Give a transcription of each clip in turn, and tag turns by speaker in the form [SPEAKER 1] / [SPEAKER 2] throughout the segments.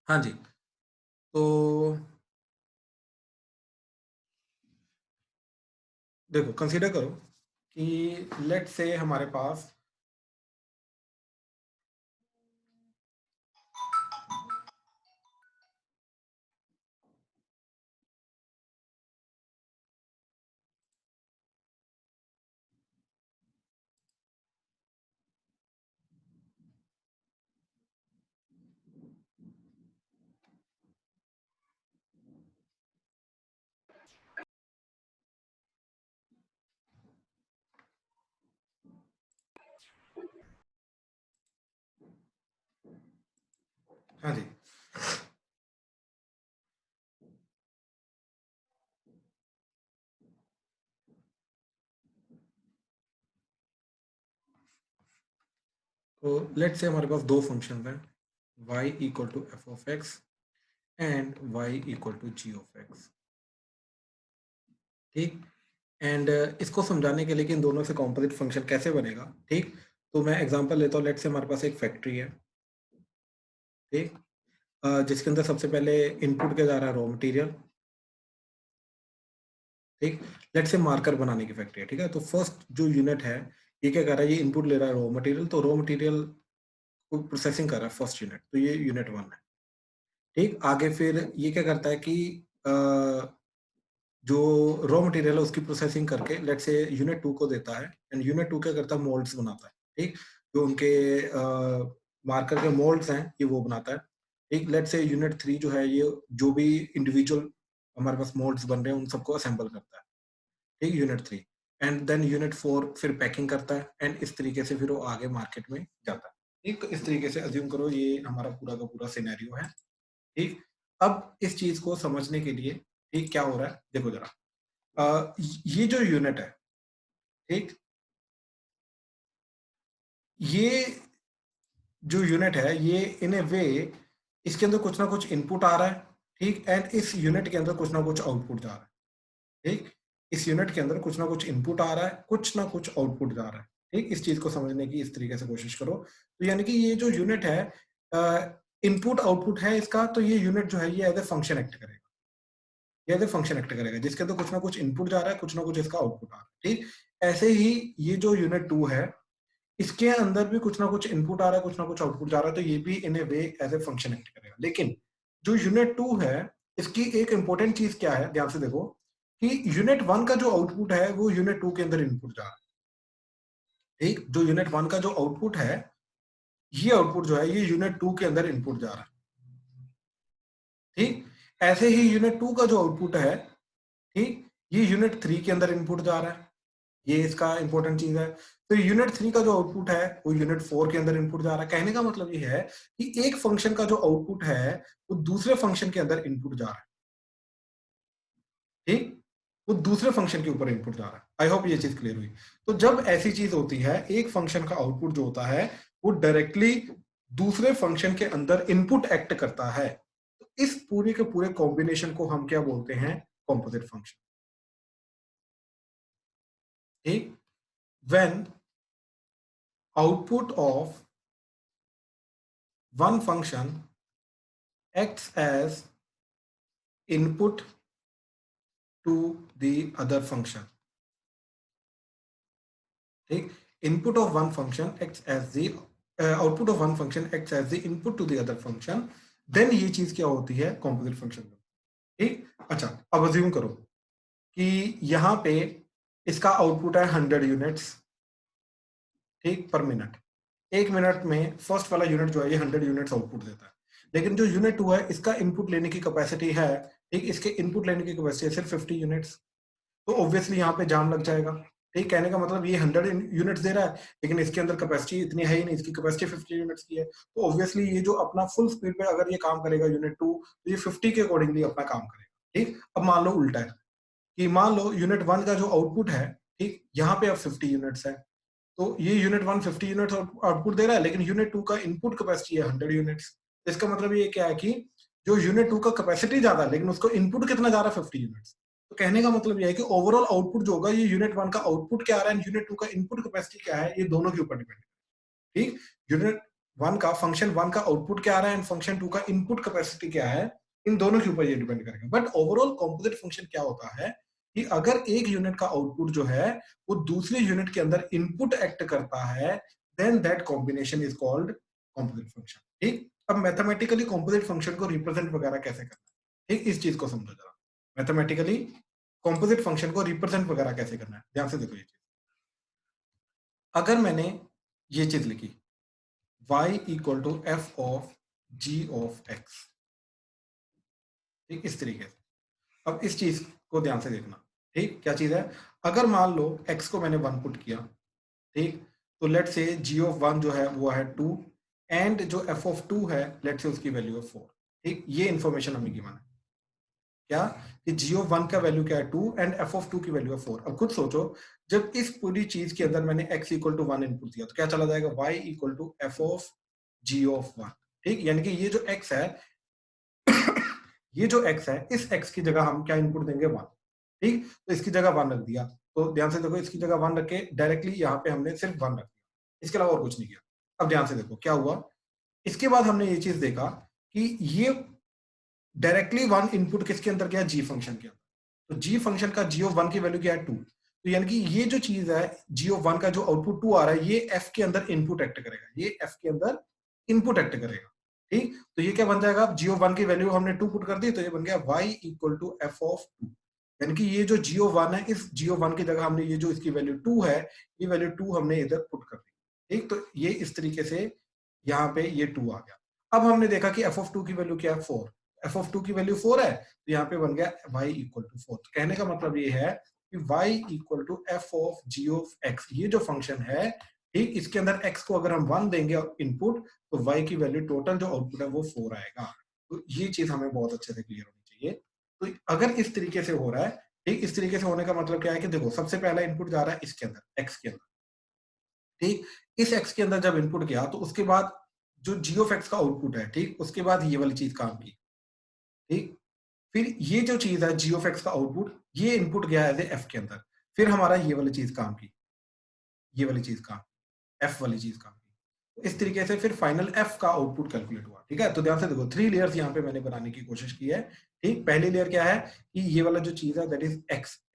[SPEAKER 1] हाँ जी, तो देखो कंसीडर करो कि लेट्स से हमारे पास हाँ जी, तो लेट्स से हमारे पास दो फंक्शंस हैं, y equal to F of X and y equal to G of x. ठीक। एंड इसको समझाने के लिए कि इन दोनों से कॉम्पोजिट फंक्शन कैसे बनेगा, ठीक, तो मैं एग्जांपल लेता हूँ। लेट्स से हमारे पास एक फैक्ट्री है, ठीक, जिसके अंदर सबसे पहले इनपुट के जा रहा है रॉ मटेरियल, ठीक। लेट्स से मार्कर बनाने की फैक्ट्री है, ठीक है। तो फर्स्ट जो यूनिट है ये क्या कर रहा है, ये इनपुट ले रहा है रॉ मटेरियल, तो रॉ मटेरियल को प्रोसेसिंग कर रहा है फर्स्ट यूनिट, तो ये यूनिट वन है, ठीक। आगे फिर ये क्या करता है कि जो रॉ मटेरियल है उसकी प्रोसेसिंग करके लेट्स से यूनिट टू को देता है, एंड यूनिट टू क्या करता है, मोल्ड्स बनाता है, ठीक। जो उनके मार्कर के मोल्ड्स हैं ये वो बनाता है, ठीक। लेट्स से यूनिट थ्री जो है ये जो भी इंडिविजुअल हमारे पास मोल्ड्स बन रहे हैं उन सबको असेंबल करता है, ठीक, unit three. And then unit four फिर पैकिंग करता है, एंड इस तरीके से फिर वो आगे मार्केट में जाता है, ठीक। तो इस तरीके से अज्यूम करो ये हमारा पूरा का पूरा सिनेरियो है, ठीक। अब इस चीज को समझने के लिए, ठीक, क्या हो रहा है देखो जरा। ये जो यूनिट है, ठीक, ये जो यूनिट है ये इन ए वे इसके अंदर कुछ ना कुछ इनपुट आ रहा है, ठीक, एंड इस यूनिट के अंदर कुछ ना कुछ आउटपुट जा रहा है, ठीक। इस यूनिट के अंदर कुछ ना कुछ इनपुट आ रहा है, कुछ ना कुछ आउटपुट जा रहा है, ठीक। इस चीज को समझने की इस तरीके से कोशिश करो, तो यानी कि ये जो यूनिट है इनपुट आउटपुट है इसका, तो ये यूनिट जो है ये एज ए फंक्शन एक्ट करेगा, ये एज ए फंक्शन एक्ट करेगा जिसके अंदर कुछ ना कुछ इनपुट जा रहा है, कुछ ना कुछ इसका आउटपुट आ रहा है, ठीक। ऐसे ही ये जो यूनिट टू है इसके अंदर भी कुछ ना कुछ इनपुट आ रहा है, कुछ ना कुछ आउटपुट जा रहा है, तो ये भी in a way as a function act करेगा। लेकिन जो यूनिट टू है इसकी एक इंपॉर्टेंट चीज क्या है, ध्यान से देखो कि यूनिट वन का जो आउटपुट है वो यूनिट टू के अंदर इनपुट जा रहा है, ठीक। जो यूनिट वन का जो आउटपुट है ये आउटपुट जो है ये यूनिट टू के अंदर इनपुट जा रहा है, ठीक। ऐसे ही यूनिट टू का जो आउटपुट है, ठीक, ये यूनिट थ्री के अंदर इनपुट जा रहा है, ये इसका इंपॉर्टेंट चीज है। तो यूनिट थ्री का जो आउटपुट है वो यूनिट फोर के अंदर इनपुट जा रहा है। कहने का मतलब ये है कि एक फंक्शन का जो आउटपुट है वो दूसरे फंक्शन के अंदर इनपुट जा रहा है, ठीक, वो दूसरे फंक्शन के ऊपर इनपुट जा रहा है। आई होप ये चीज क्लियर हुई। तो जब ऐसी चीज होती है एक फंक्शन का आउटपुट जो होता है वो डायरेक्टली दूसरे फंक्शन के अंदर इनपुट एक्ट करता है, तो इस पूरे के पूरे कॉम्बिनेशन को हम क्या बोलते हैं, कॉम्पोजिट फंक्शन, ठीक। When output of one function acts as input to the other function, ठीक। input of one function acts as the output of one function acts as the input to the other function, then ये चीज क्या होती है, composite function, ठीक। अच्छा, अब assume करो कि यहाँ पे इसका आउटपुट है 100 यूनिट्स, ठीक, पर मिनट। एक मिनट में फर्स्ट वाला यूनिट जो है ये 100 यूनिट्स आउटपुट देता है, लेकिन जो यूनिट टू है इसका इनपुट लेने की कैपेसिटी है, ठीक, इसके इनपुट लेने की कैपेसिटी है सिर्फ 50 यूनिट्स, तो ऑब्वियसली यहाँ पे जाम लग जाएगा, ठीक। कहने का मतलब ये 100 यूनिट्स दे रहा है लेकिन इसके अंदर कैपेसिटी इतनी है ही नहीं, इसकी कैपेसिटी 50 यूनिट्स की है, तो ऑब्वियसली ये जो अपना फुल स्पीड पे अगर ये काम करेगा यूनिट टू, तो ये 50 के अकॉर्डिंगली अपना काम करेगा, ठीक। अब मान लो उल्टा है कि मान लो यूनिट वन का जो आउटपुट है, ठीक, यहाँ पे अब 50 यूनिट्स है, तो ये यूनिट वन 50 यूनिट्स आउटपुट दे रहा है, लेकिन यूनिट टू का इनपुट कैपेसिटी है 100 यूनिट्स। इसका मतलब ये क्या है कि जो यूनिट टू का कैपेसिटी ज्यादा है लेकिन उसको इनपुट कितना जा रहा है, 50 यूनिट्स। तो कहने का मतलब ये है कि ओवरऑल आउटपुट जो होगा ये यूनिट वन का आउटपुट क्या आ रहा है, यूनिट टू का इनपुट कैपेसिटी क्या है, ये दोनों के ऊपर डिपेंड है, ठीक। यूनिट वन का फंक्शन वन का आउटपुट क्या आ रहा है एंड फंक्शन टू का इनपुट कैपेसिटी क्या है, इन दोनों के ऊपर ये डिपेंड करेगा। बट ओवरऑल कॉम्पोजिट फंक्शन क्या होता है कि अगर एक यूनिट का आउटपुट जो है वो दूसरे यूनिट के अंदर इनपुट एक्ट करता है, then that combination is called composite function. ठीक, अब मैथमेटिकली कॉम्पोजिट फंक्शन को रिप्रेजेंट वगैरह कैसे करना है, ठीक, इस चीज को समझो जरा। मैथमेटिकली कॉम्पोजिट फंक्शन को रिप्रेजेंट वगैरह कैसे करना है, ध्यान से देखो ये चीज। अगर मैंने ये चीज लिखी y equal to F of g of x, ठीक, इस तरीके से। अब इस चीज को ध्यान से देखना, ठीक, क्या चीज है, अगर मान लो x को मैंने 1 पुट किया, ठीक, तो लेट से g ऑफ 1 जो है वो है 2 एंड जो f ऑफ 2 है लेट से उसकी वैल्यू है 4। ठीक, ये इंफॉर्मेशन हमें गिवन है क्या कि g ऑफ 1 का वैल्यू क्या है 2 एंड f ऑफ 2 की वैल्यू है 4। अब खुद सोचो, जब इस पूरी चीज के अंदर मैंने x इक्वल टू 1 इनपुट दिया तो क्या चला जाएगा, y equal to F of g of 1। ठीक, यानी कि ये जो x है ये जो x है इस x की जगह हम क्या इनपुट देंगे 1। ठीक, तो इसकी जगह 1 रख दिया, तो ध्यान से देखो इसकी जगह 1 रख के डायरेक्टली यहाँ पे हमने सिर्फ 1 रख दिया, इसके अलावा और कुछ नहीं किया। अब ध्यान से देखो क्या हुआ, इसके बाद हमने ये चीज देखा कि ये डायरेक्टली 1 इनपुट किसके अंदर गया, g फंक्शन के अंदर। तो g फंक्शन का g ऑफ 1 की वैल्यू क्या है 2, तो यानी कि ये जो चीज है g ऑफ 1 का जो आउटपुट 2 आ रहा है ये f के अंदर इनपुट एक्ट करेगा, ये f के अंदर इनपुट एक्ट करेगा। ठीक, तो ये क्या बन जाएगा, g ऑफ 1 की वैल्यू हमने 2 पुट कर दी तो ये बन गया y equal to F of 2। यानी कि ये जो g ऑफ 1 है इस g ऑफ 1 की जगह हमने ये जो इसकी वैल्यू 2 है ये वैल्यू 2 हमने इधर पुट कर दी। ठीक, तो ये इस तरीके से यहाँ पे ये 2 आ गया। अब हमने देखा कि f ऑफ 2 की वैल्यू क्या है 4, एफ ऑफ 2 की वैल्यू 4 है तो यहाँ पे बन गया y इक्वल टू 4। तो कहने का मतलब ये है कि y equal to F of g of x, ये जो फंक्शन है, ठीक, इसके अंदर x को अगर हम 1 देंगे इनपुट तो y की वैल्यू टोटल जो आउटपुट है वो 4 आएगा। तो ये चीज हमें बहुत अच्छे से क्लियर होनी चाहिए। तो अगर इस तरीके से हो रहा है, ठीक, इस तरीके से होने का मतलब क्या है कि देखो सबसे पहला इनपुट जा रहा है इसके अंदर x के अंदर, ठीक, इस x के अंदर जब इनपुट गया तो उसके बाद जो g ऑफ x का आउटपुट है, ठीक, उसके बाद ये वाली चीज काम की। ठीक, फिर ये जो चीज है g ऑफ x का आउटपुट ये इनपुट गया एज ए f के अंदर, फिर हमारा ये वाली चीज काम की, ये वाली चीज काम, f वाली चीज काम की। तो इस तरीके से फिर फाइनल f का आउटपुट कैलकुलेट हुआ। ठीक है, तो ध्यान से देखो 3 लेयर्स यहाँ पे मैंने बनाने की कोशिश की है। ठीक, पहली लेयर क्या है कि ये वाला जो चीज है दैट इज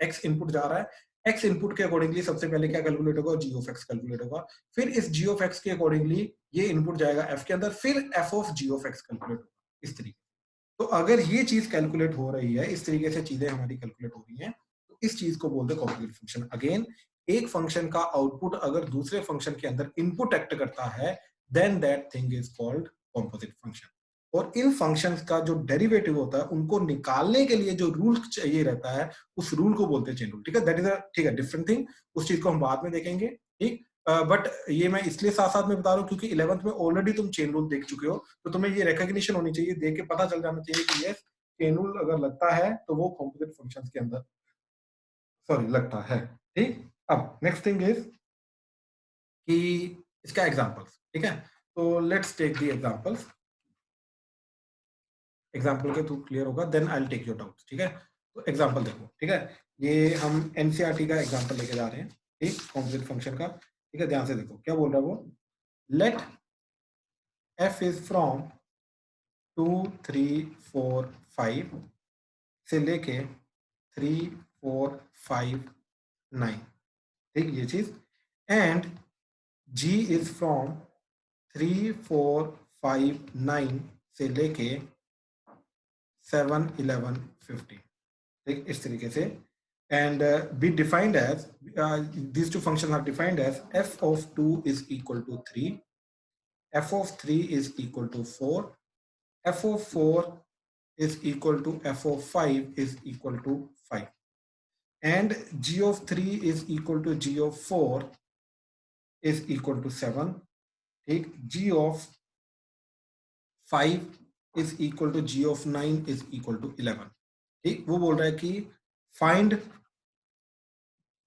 [SPEAKER 1] x इनपुट जा रहा है, x इनपुट के अकॉर्डिंगली सबसे पहले क्या कैलकुलेट होगा, g ऑफ x कैलकुलेट होगा, फिर इस g ऑफ x के अकॉर्डिंगली ये इनपुट जाएगा f के अंदर, फिर f of g of x calculate होगा, इस तरीके। तो अगर ये चीज कैलकुलेट हो रही है, इस तरीके से चीजें हमारी कैलकुलेट हो रही हैं, तो इस चीज को बोलते हैं कॉम्पोजिट फंक्शन। अगेन, एक फंक्शन का आउटपुट अगर दूसरे फंक्शन के अंदर इनपुट एक्ट करता है then that thing is called composite function. और इन फंक्शंस का जो डेरिवेटिव होता है उनको निकालने के लिए जो रूल चाहिए रहता है उस रूल को बोलते हैं चेन रूल। ठीक है, दैट इज ठीक है डिफरेंट थिंग, उस चीज को हम बाद में देखेंगे। ठीक, बट ये मैं इसलिए साथ साथ में बता रहा हूँ क्योंकि 11th में ऑलरेडी तुम चेन रूल देख चुके हो, तो तुम्हें ये रिकॉग्निशन होनी चाहिए, देख के पता चल जाना चाहिए कि यस चेन रूल अगर लगता है तो वो कॉम्पोजिट फंक्शंस के अंदर सॉरी लगता है। ठीक, अब नेक्स्ट थिंग इज कि इसका एग्जांपल्स। ठीक है, तो let's take the examples, example के थ्रू क्लियर होगा then I will take your doubts. ठीक है, तो एग्जांपल देखो। ठीक है, ये हम एनसीईआरटी का एग्जांपल लेके जा रहे हैं, ठीक, कॉम्पोजिट फंक्शन का। ठीक है, ध्यान से देखो क्या बोल रहा है वो, लेट f इज फ्रॉम 2 3 4 5 से लेके 3 4 5 9। ठीक, ये चीज, एंड g इज फ्रॉम 3 4 5 9 से लेके 7 11 15। ठीक, इस तरीके से, and be defined as these two functions are defined as f of 2 is equal to 3, f of 3 is equal to 4, f of 4 is equal to f of 5 is equal to 5, and g of 3 is equal to g of 4 is equal to 7. ठीक, g of 5 is equal to g of 9 is equal to 11. ठीक, वो बोल रहा है कि find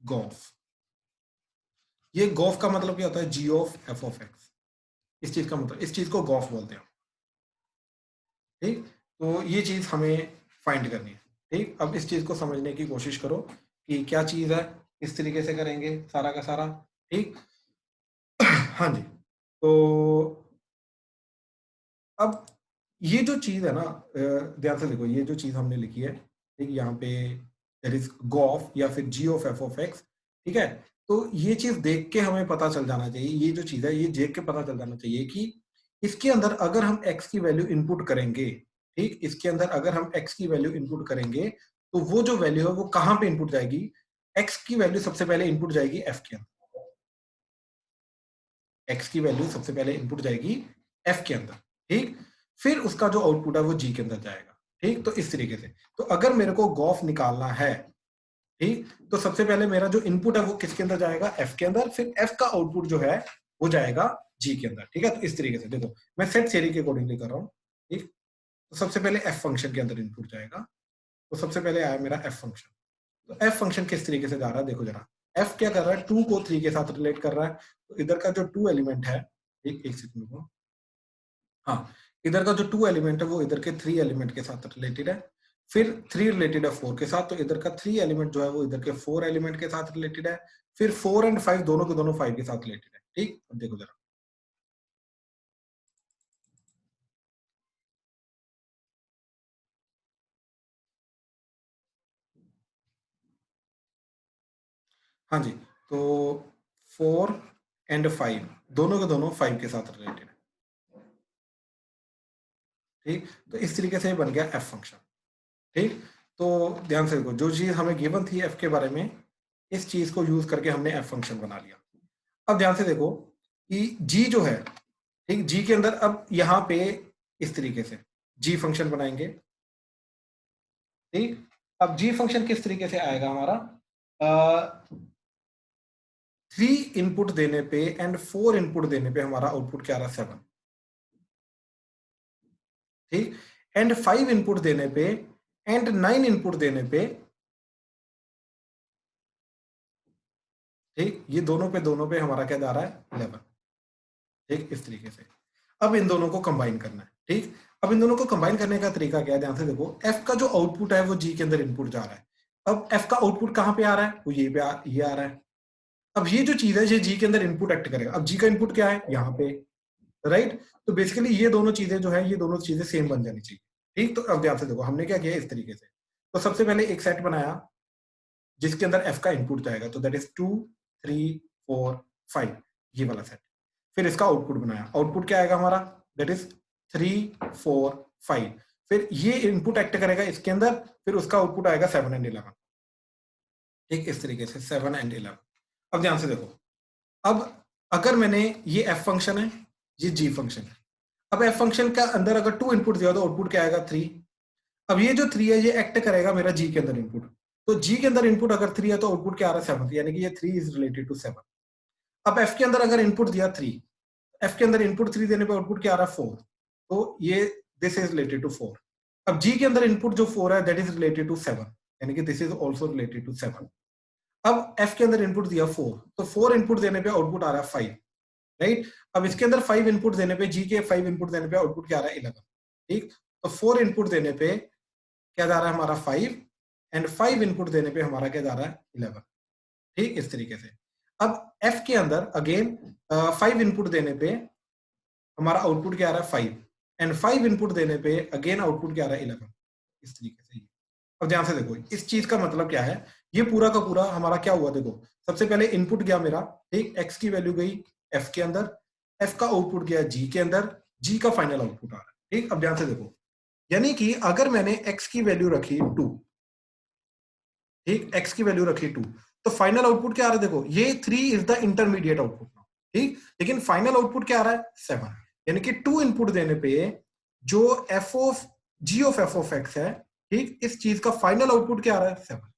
[SPEAKER 1] Gauff. ये Gauff का मतलब क्या होता है, g of f of x, इस चीज का मतलब, इस चीज को गॉफ बोलते हैं। ठीक, तो ये चीज हमें फाइंड करनी है। ठीक, अब इस चीज को समझने की कोशिश करो कि क्या चीज है, इस तरीके से करेंगे सारा का सारा। ठीक हाँ जी, तो अब ये जो चीज है ना, ध्यान से देखो, ये जो चीज हमने लिखी है, ठीक, यहाँ पे दैट इज गॉफ या फिर जी ऑफ एफ ऑफ एक्स, ठीक है। तो ये चीज देख के हमें पता चल जाना चाहिए, ये जो चीज है ये देख के पता चल जाना चाहिए कि इसके अंदर अगर हम एक्स की वैल्यू इनपुट करेंगे, ठीक, इसके अंदर अगर हम एक्स की वैल्यू इनपुट करेंगे तो वो जो वैल्यू है वो कहां पे इनपुट जाएगी? एक्स की वैल्यू सबसे पहले इनपुट जाएगी एफ के अंदर, एक्स की वैल्यू सबसे पहले इनपुट जाएगी एफ के अंदर, ठीक। फिर उसका जो आउटपुट है वो जी के अंदर जाएगा, ठीक। तो इस तरीके से, तो अगर मेरे को गॉफ निकालना है, ठीक, तो सबसे पहले मेरा जो इनपुट है वो किसके अंदर जाएगा? एफ के अंदर। फिर एफ का आउटपुट जो है वो जाएगा जी के अंदर, ठीक है। तो इस तरीके से देखो, मैं सेट थ्योरी के अकॉर्डिंगली कर रहा हूँ, ठीक। तो सबसे पहले एफ फंक्शन के अंदर इनपुट जाएगा, तो सबसे पहले आया मेरा एफ फंक्शन। तो एफ फंक्शन किस तरीके से जा रहा है देखो जरा, एफ क्या कर रहा है? 2 को 3 के साथ रिलेट कर रहा है। तो इधर का जो 2 एलिमेंट है, एक सेकंड को, हाँ, इधर का जो 2 एलिमेंट है वो इधर के 3 एलिमेंट के साथ रिलेटेड है। फिर 3 रिलेटेड है 4 के साथ, तो इधर का 3 एलिमेंट जो है वो इधर के 4 एलिमेंट के साथ रिलेटेड है। फिर 4 एंड 5 दोनों के दोनों 5 के साथ रिलेटेड है, ठीक। अब देखो जरा, हाँ जी, तो 4 एंड 5 दोनों के दोनों 5 के साथ रिलेटेड है, ठीक। तो इस तरीके से बन गया एफ फंक्शन, ठीक। तो ध्यान से देखो, जो चीज हमें गिवन थी एफ के बारे में, इस चीज को यूज करके हमने एफ फंक्शन बना लिया। अब ध्यान से देखो कि जी जो है, ठीक, जी के अंदर अब यहाँ पे इस तरीके से जी फंक्शन बनाएंगे, ठीक। अब जी फंक्शन किस तरीके से आएगा हमारा? 3 इनपुट देने पे एंड 4 इनपुट देने पे हमारा आउटपुट क्या रहा? 7, ठीक। एंड 5 इनपुट देने पे एंड 9 इनपुट देने पे, ठीक, ये दोनों पे हमारा क्या जा रहा है? 11, ठीक, इस तरीके से। अब इन दोनों को कंबाइन करना है, ठीक। अब इन दोनों को कंबाइन करने का तरीका क्या है? ध्यान से देखो, एफ का जो आउटपुट है वो जी के अंदर इनपुट जा रहा है। अब एफ का आउटपुट कहां पे आ रहा है? वो ये आ रहा है। अब ये जो चीज है ये जी के अंदर इनपुट एक्ट करेगा। अब जी का इनपुट क्या है? यहाँ पे, राइट। तो बेसिकली ये दोनों चीजें जो है ये दोनों चीजें सेम बन जानी चाहिए, ठीक। तो अब ध्यान से देखो, हमने क्या किया इस तरीके से, तो सबसे पहले एक सेट बनाया जिसके अंदर एफ का इनपुट जाएगा, तो दैट इज 2, 3, 4, 5, ये वाला सेट। फिर इसका आउटपुट बनाया, आउटपुट क्या आएगा हमारा? That is 3, 4, 5। फिर ये इनपुट एक्ट करेगा इसके अंदर, फिर उसका आउटपुट आएगा 7 एंड 11, ठीक, इस तरीके से 7 एंड 11। अब ध्यान से देखो, अब अगर मैंने, ये एफ फंक्शन है, ये जी फंक्शन है। अब एफ फंक्शन का अंदर अगर 2 इनपुट दिया तो आउटपुट क्या आएगा? 3। अब ये जो 3 है ये एक्ट करेगा मेरा जी के अंदर इनपुट, तो जी के अंदर इनपुट अगर 3 है तो आउटपुट क्या आ रहा है? 7, यानी कि ये 3 इज रिलेटेड टू 7। अब एफ के अंदर अगर इनपुट दिया 3, एफ के अंदर इनपुट 3 देने पे आउटपुट क्या आ रहा है? 4, तो ये दिस इज रिलेटेड टू 4। अब जी के अंदर इनपुट जो 4 है दैट इज रिलेटेड टू 7, यानी कि this is also related to 7। अब एफ के अंदर इनपुट दिया 4, तो 4 इनपुट देने पे आउटपुट आ रहा है 5, राइट। अब इसके अंदर 5 इनपुट देने पे, जी के 5 इनपुट देने पे आउटपुट क्या आ रहा है? 11, ठीक। तो 4 इनपुट देने पे क्या जा रहा है हमारा? 5, एंड 5 इनपुट देने पे हमारा क्या जा रहा है? 11, ठीक, इस तरीके से। अब एफ के अंदर अगेन 5 इनपुट देने पे हमारा आउटपुट क्या आ रहा है? 5, एंड 5 इनपुट देने पे अगेन आउटपुट क्या आ रहा है? 11, इस तरीके से। अब ध्यान से देखो, इस चीज का मतलब क्या है? ये पूरा का पूरा हमारा क्या हुआ? देखो, सबसे पहले इनपुट गया मेरा, ठीक, एक्स की वैल्यू गई एफ के अंदर, एफ का आउटपुट गया जी के अंदर, जी का फाइनल आउटपुट आ रहा है, ठीक। अब ध्यान से देखो, यानी कि अगर मैंने एक्स की वैल्यू रखी 2, ठीक, एक्स की वैल्यू रखी 2, तो फाइनल आउटपुट क्या आ रहा है? देखो, ये 3 इज द इंटरमीडिएट आउटपुट, ठीक। लेकिन फाइनल आउटपुट क्या आ रहा है? 7, यानी कि 2 इनपुट देने पे जो f of ji of F of x है, ठीक, इस चीज का फाइनल आउटपुट क्या आ रहा है? 7।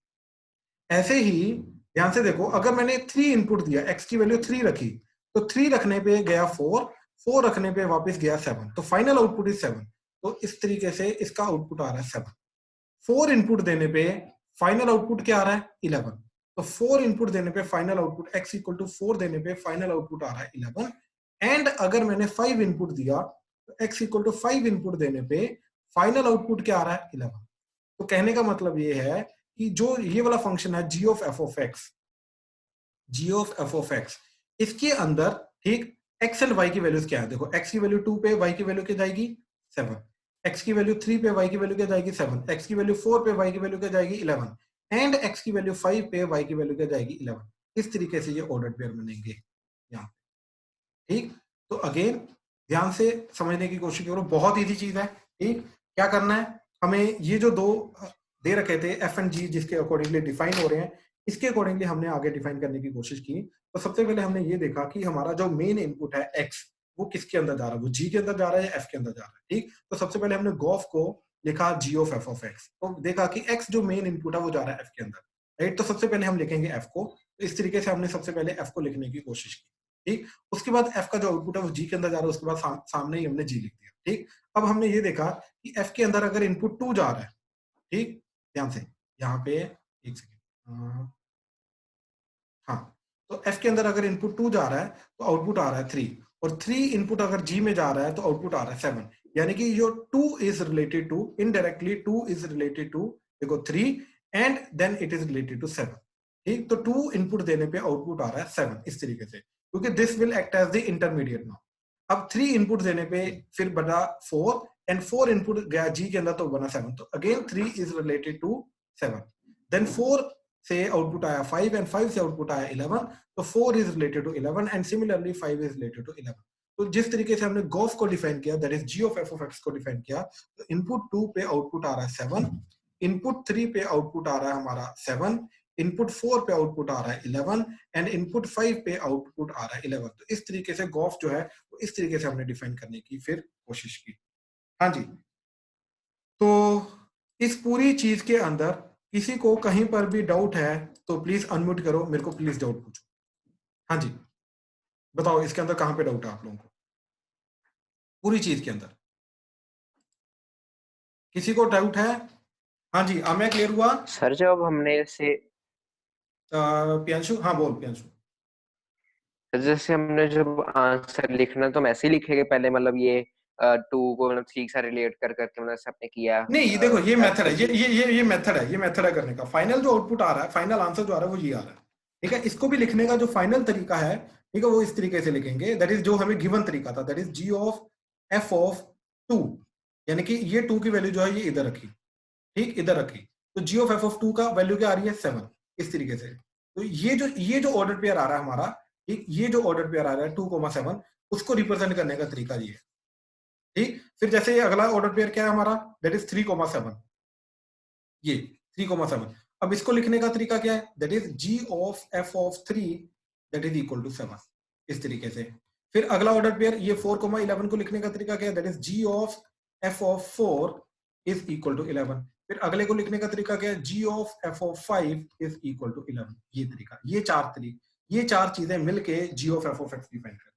[SPEAKER 1] ऐसे ही ध्यान से देखो, अगर मैंने 3 इनपुट दिया, एक्स की वैल्यू 3 रखी, तो 3 रखने पे गया 4, 4 रखने पे वापस गया 7, तो फाइनल आउटपुट इज 7। तो इस तरीके से इसका आउटपुट आ रहा है 7। 4 इनपुट देने पे फाइनल आउटपुट क्या आ रहा है? 11। तो 4 इनपुट देने पे final output, x equal to 4 देने पे फाइनल आउटपुट आ रहा है 11। एंड अगर मैंने 5 इनपुट दिया, तो x इक्वल टू 5 इनपुट देने पे फाइनल आउटपुट क्या आ रहा है? 11। तो कहने का मतलब ये है कि जो ये वाला फंक्शन है G of F of x, ji of F of X, इसके अंदर, ठीक, एक्स एंड वाई की वैल्यूज क्या है? देखो, एक्स की वैल्यू 2 पे, वाई की वैल्यू क्या जाएगी? 7, x की वैल्यू 3 पे y की वैल्यू क्या जाएगी 7, x की वैल्यू 4 पे y की वैल्यू क्या जाएगी 11 एंड x की वैल्यू 5 पे y की वैल्यू क्या जाएगी 11। इस तरीके से ये ऑर्डर्ड पेयर बनेंगे यहाँ, ठीक। तो अगेन ध्यान से समझने की कोशिश करो, बहुत इजी चीज है, ठीक। क्या करना है हमें, ये जो दो दे रखे थे एफ एंड जी जिसके अकॉर्डिंगली डिफाइन हो रहे हैं, इसके अकॉर्डिंगली हमने आगे डिफाइन करने की कोशिश की। तो सबसे पहले हमने ये देखा कि हमारा जो मेन इनपुट है एक्स, वो किसके अंदर जा रहा है, वो जी के अंदर जा रहा है या एफ के अंदर जा रहा है, ठीक। तो सबसे पहले हमने गॉफ को लिखा जी ऑफ एफ ऑफ एक्स, तो देखा कि एक्स जो मेन इनपुट है वो जा रहा है एफ के अंदर, राइट। तो सबसे पहले हम लिखेंगे एफ को, तो इस तरीके से हमने सबसे पहले एफ को लिखने की कोशिश की, ठीक। उसके बाद एफ का जो आउटपुट है वो जी के अंदर जा रहा है, उसके बाद सामने ही हमने जी लिख दिया, ठीक। अब हमने ये देखा कि एफ के अंदर अगर इनपुट 2 जा रहा है, ठीक, ध्यान से यहाँ पे एक सेकेंड, हाँ, तो एफ के अंदर अगर इनपुट 2 जा रहा है तो आउटपुट आ रहा है 3, और 3 इनपुट अगर जी में जा रहा है तो आउटपुट आ रहा है 7, यानी कि जो 2 is related to, indirectly 2 is related to, देखो 3 and then it is related to 7, ठीक। तो 2 इनपुट देने पे आउटपुट आ रहा है 7 इस तरीके से, क्योंकि this will act as the intermediate now. अब 3 इनपुट देने पे फिर बना 4 एंड 4 इनपुट गया जी के अंदर तो बना 7, तो again 3 is related to 7, then 4 से आउटपुट आया 5 एंड 5 से आउटपुट आया 11, तो 4 is related to 11 and similarly 5 is related to 11। तो जिस तरीके से हमने गॉफ को डिफाइन किया, that is ji of F of x को डिफाइन किया, तो इनपुट 2 पे आउटपुट आ रहा है 7, इनपुट 3 पे आउटपुट आ रहा है हमारा 7, इनपुट 4 पे आउटपुट आ रहा है 11 एंड इनपुट 5 पे आउटपुट आ रहा है 11। तो इस तरीके से गॉफ जो है वो इस तरीके से हमने डिफाइन करने की फिर कोशिश की। हाँ जी, तो इस पूरी चीज के अंदर किसी को कहीं पर भी डाउट है तो प्लीज अनम्यूट करो, मेरे को प्लीज डाउट पूछो। हाँ जी, बताओ इसके अंदर कहां पे डाउट है आप लोगों को, पूरी चीज के अंदर किसी को डाउट है? हाँ जी, मैं क्लियर हुआ?
[SPEAKER 2] सर जब हमने से
[SPEAKER 1] प्रियांशु, हाँ बोल प्रियांशु।
[SPEAKER 2] जैसे हमने जब आंसर लिखना तो हम ऐसे ही लिखेंगे पहले, मतलब ये 2 को मतलब 3 से रिलेट कर करके मतलब ऐसे आपने किया
[SPEAKER 1] नहीं, ये देखो ये
[SPEAKER 2] एफ
[SPEAKER 1] मेथड
[SPEAKER 2] को
[SPEAKER 1] है,
[SPEAKER 2] जी।
[SPEAKER 1] ये मेथड है, ये मेथड है करने का। फाइनल जो आउटपुट आ रहा है, फाइनल आंसर जो आ रहा है वो ये आ रहा है, ठीक है। इसको भी लिखने का जो फाइनल तरीका है, ठीक है, वो इस तरीके से लिखेंगे, दैट इज जो हमें गिवन तरीका था, that is ji of F of 2, यानी कि ये 2 की वैल्यू जो है ये इधर रखी, ठीक, इधर रखी, तो जी ऑफ एफ ऑफ 2 का वैल्यू क्या आ रही है 7, इस तरीके से। तो ये जो ऑर्डर पेयर आ रहा है हमारा, ठीक, ये जो ऑर्डर पेयर आ रहा है 2,7, उसको रिप्रेजेंट करने का तरीका ये है, ठीक। फिर जैसे ये अगला ऑर्डर पेयर क्या है हमारा, दैट इज 3,7, ये 3,7। अब इसको लिखने का तरीका क्या है, that is ji of F of 3 that is equal to 7, इस तरीके से। फिर अगला ऑर्डर पेयर ये 4,11 को लिखने का तरीका क्या है, that is ji of F of 4 is equal to 11। फिर अगले को लिखने का तरीका क्या है, G of F of 5 is equal to 11। ये तरीका, ये चार चीजें मिलके G of F of X define कर,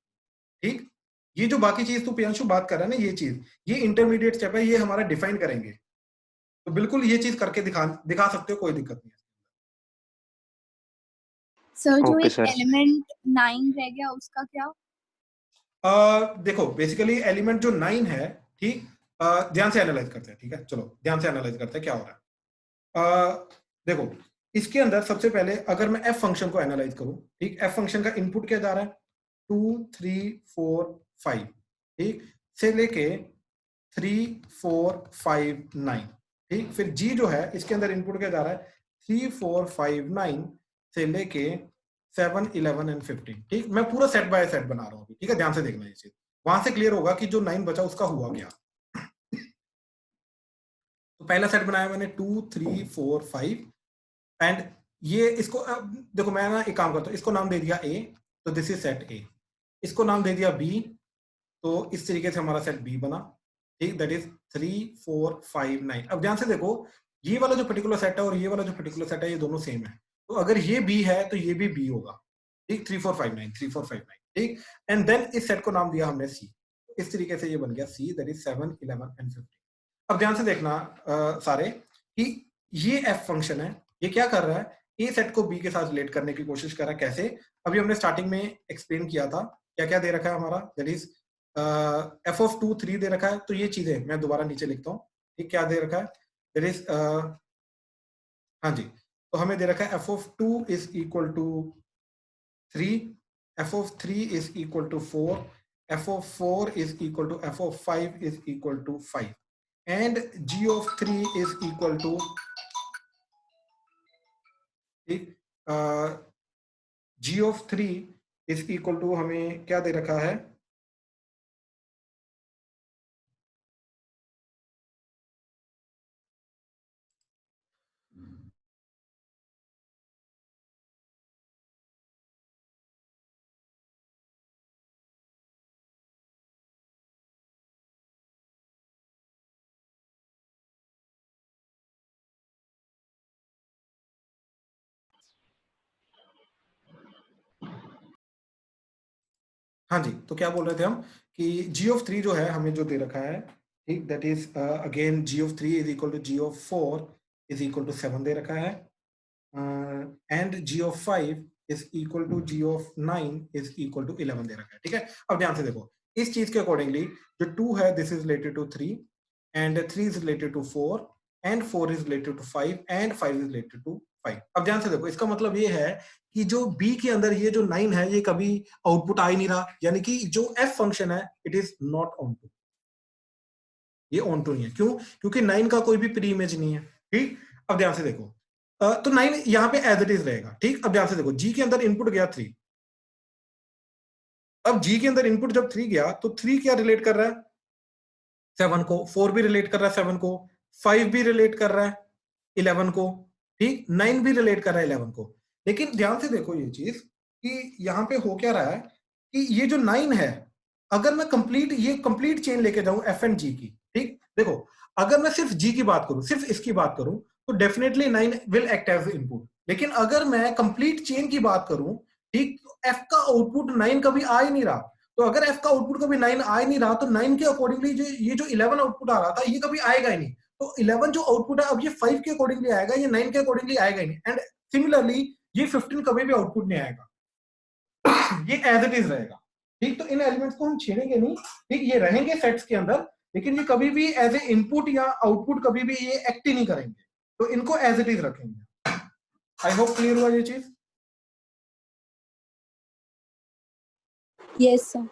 [SPEAKER 1] ठीक। ये जो बाकी चीज तो प्रियांशु बात कर रहा है ना, ये चीज, ये इंटरमीडिएट स्टेप है, ये हमारा डिफाइन करेंगे, तो बिल्कुल ये चीज करके दिखा सकते हो, कोई दिक्कत नहीं है।
[SPEAKER 3] सर जो
[SPEAKER 2] ओके
[SPEAKER 3] एक
[SPEAKER 2] सर।
[SPEAKER 3] एलिमेंट 9 रह गया उसका क्या?
[SPEAKER 1] देखो बेसिकली एलिमेंट जो 9 है, ठीक, ध्यान से एनालाइज करते हैं, ठीक है, चलो ध्यान से एनालाइज करते हैं क्या हो रहा है। देखो इसके अंदर सबसे पहले अगर मैं एफ फंक्शन को एनालाइज करूं, ठीक, एफ फंक्शन का इनपुट क्या जा रहा है 2 3 4 5, ठीक, से लेके 3 4 5 9, ठीक। फिर जी जो है इसके अंदर इनपुट क्या जा रहा है 3 4 5 9 से लेके 7 11 एंड 15, ठीक। मैं पूरा सेट बाय सेट बना रहा हूँ, ठीक है, ध्यान से देखना ये चीज, वहां से क्लियर होगा कि जो 9 बचा उसका हुआ क्या। तो पहला सेट बनाया मैंने 2 3 4 5 एंड ये इसको देखो मैं ना एक काम करता हूँ, इसको नाम दे दिया ए, तो दिस इज सेट ए। इसको नाम दे दिया बी, तो इस तरीके से हमारा सेट बी बना, ठीक, दैट इज 3 4 5 9। अब ध्यान से देखो ये वाला जो पर्टिकुलर सेट है और ये वाला जो पर्टिकुलर सेट है ये दोनों सेम है, तो अगर ये बी है तो ये भी बी होगा, ठीक, 3 4 5 9 3 4 5 9, ठीक। एंड देन इस सेट को नाम दिया हमने सी, इस तरीके से ये बन गया सी, दैट इज 7 11 एंड 15। अब ध्यान से देखना सारे कि ये एफ फंक्शन है, ये क्या कर रहा है, ए सेट को बी के साथ रिलेट करने की कोशिश कर रहा है। कैसे, अभी हमने स्टार्टिंग में एक्सप्लेन किया था, क्या क्या दे रखा है हमारा, दैट इज एफ ऑफ 2 3 दे रखा है, तो ये चीजें मैं दोबारा नीचे लिखता हूँ, ठीक, क्या दे रखा है, दैट इज हाँ जी, तो हमें दे रखा है f of 2 is equal to 3, f of 3 is equal to 4 f of 4 is equal to f of 5 is equal to 5 and g of 3 is equal to g of 3 is equal to हमें क्या दे रखा है, हाँ जी, तो क्या बोल रहे थे हम कि g of 3 जो है हमें जो दे रखा है, ठीक, that is again g of 3 is equal to g of 4 is equal to 7 दे रखा है and g of 5 is equal to g of 9 is equal to 11 दे रखा है। ठीक है, अब ध्यान से देखो इस चीज के अकॉर्डिंगली जो 2 है this is related to 3 and 3 is related to 4 and 4 is related to 5 and 5 is related to 5। अब ध्यान से देखो इसका मतलब ये है कि जो b के अंदर ये जो 9 है ये कभी आउटपुट आ ही नहीं रहा, यानी कि जो f फंक्शन है it is not onto, ये ऑन टू नहीं है। क्यों? क्योंकि 9 का कोई भी प्री इमेज नहीं है। ठीक, अब ध्यान से देखो तो 9 यहाँ पे एज इट इज रहेगा। ठीक, अब ध्यान से देखो g के अंदर इनपुट गया 3, अब g के अंदर इनपुट जब 3 गया तो 3 क्या रिलेट कर रहा है 7 को, 4 भी रिलेट कर रहा है 7 को, 5 भी रिलेट कर रहा है 11 को, ठीक, 9 भी रिलेट कर रहा है 11 को। लेकिन ध्यान से देखो ये चीज कि यहाँ पे हो क्या रहा है कि ये जो 9 है अगर मैं कंप्लीट चेन लेके जाऊं f एंड g की, ठीक, देखो अगर मैं सिर्फ g की बात करूं, सिर्फ इसकी बात करूं तो definitely 9 will act as input. लेकिन अगर मैं कंप्लीट चेन की बात करूं, ठीक, तो f का आउटपुट 9 कभी आ ही नहीं रहा। तो अगर f का आउटपुट कभी 9 आ ही नहीं रहा तो 9 के अकॉर्डिंगली जो ये जो 11 आउटपुट आ रहा था ये कभी आएगा ही नहीं। तो 11 जो आउटपुट है अब ये 5 के अकॉर्डिंगली आएगा, ये 9 के अकॉर्डिंगली आएगा ही नहीं। एंड सिमिलरली ये 15 कभी भी आउटपुट नहीं आएगा, ये एज इट इज रहेगा। ठीक, तो इन एलिमेंट्स को हम छेड़ेंगे नहीं, ठीक, ये रहेंगे सेट्स के अंदर, लेकिन ये कभी भी एज ए इनपुट या आउटपुट कभी भी ये एक्ट ही नहीं करेंगे, तो इनको एज इट इज रखेंगे। आई होप क्लियर हुआ ये चीज।
[SPEAKER 3] Yes sir.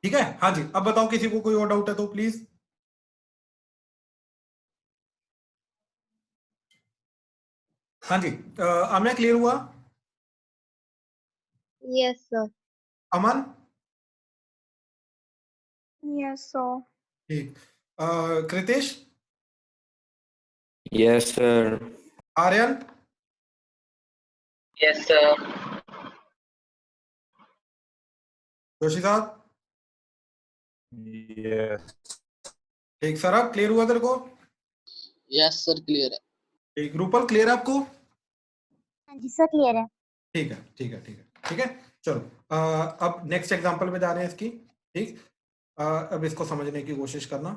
[SPEAKER 1] ठीक है, हाँ जी, अब बताओ किसी को कोई और डाउट है तो प्लीज। हाँ जी, आमना क्लियर हुआ?
[SPEAKER 4] Yes, sir.
[SPEAKER 1] अमन?
[SPEAKER 4] Yes, sir.
[SPEAKER 1] ठीक, Kritesh?
[SPEAKER 2] Yes, sir.
[SPEAKER 1] Aryan?
[SPEAKER 5] Yes, sir.
[SPEAKER 1] Joshi साहब?
[SPEAKER 6] Yes.
[SPEAKER 1] ठीक, सर अब क्लियर हुआ तेरे को?
[SPEAKER 5] Yes, sir. Clear है।
[SPEAKER 1] ठीक, रूपल क्लियर है आपको?
[SPEAKER 4] हाँ जी सर, क्लियर है।
[SPEAKER 1] ठीक है, ठीक है, ठीक है, ठीक है, चलो अब नेक्स्ट एग्जांपल में जा रहे हैं इसकी। ठीक, अब इसको समझने की कोशिश करना।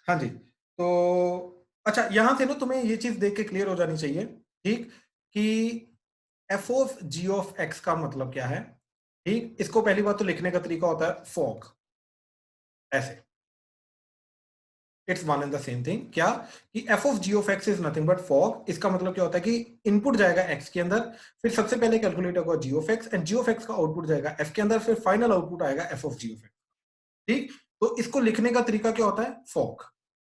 [SPEAKER 1] हाँ जी, तो अच्छा यहां से ना तुम्हें ये चीज देख के क्लियर हो जानी चाहिए, ठीक, कि f of g of x का मतलब क्या है। ठीक, इसको पहली बात तो लिखने का तरीका होता है फॉग, ऐसे, it's one and the same thing. क्या कि f of g of x is nothing but fog. इसका मतलब क्या होता है कि इनपुट जाएगा x के अंदर, फिर सबसे पहले कैलकुलेट होगा g of x and g of x का आउटपुट जाएगा f के अंदर, फिर फाइनल आउटपुट आएगा f of g of x। ठीक, तो इसको लिखने का तरीका क्या होता है फॉग।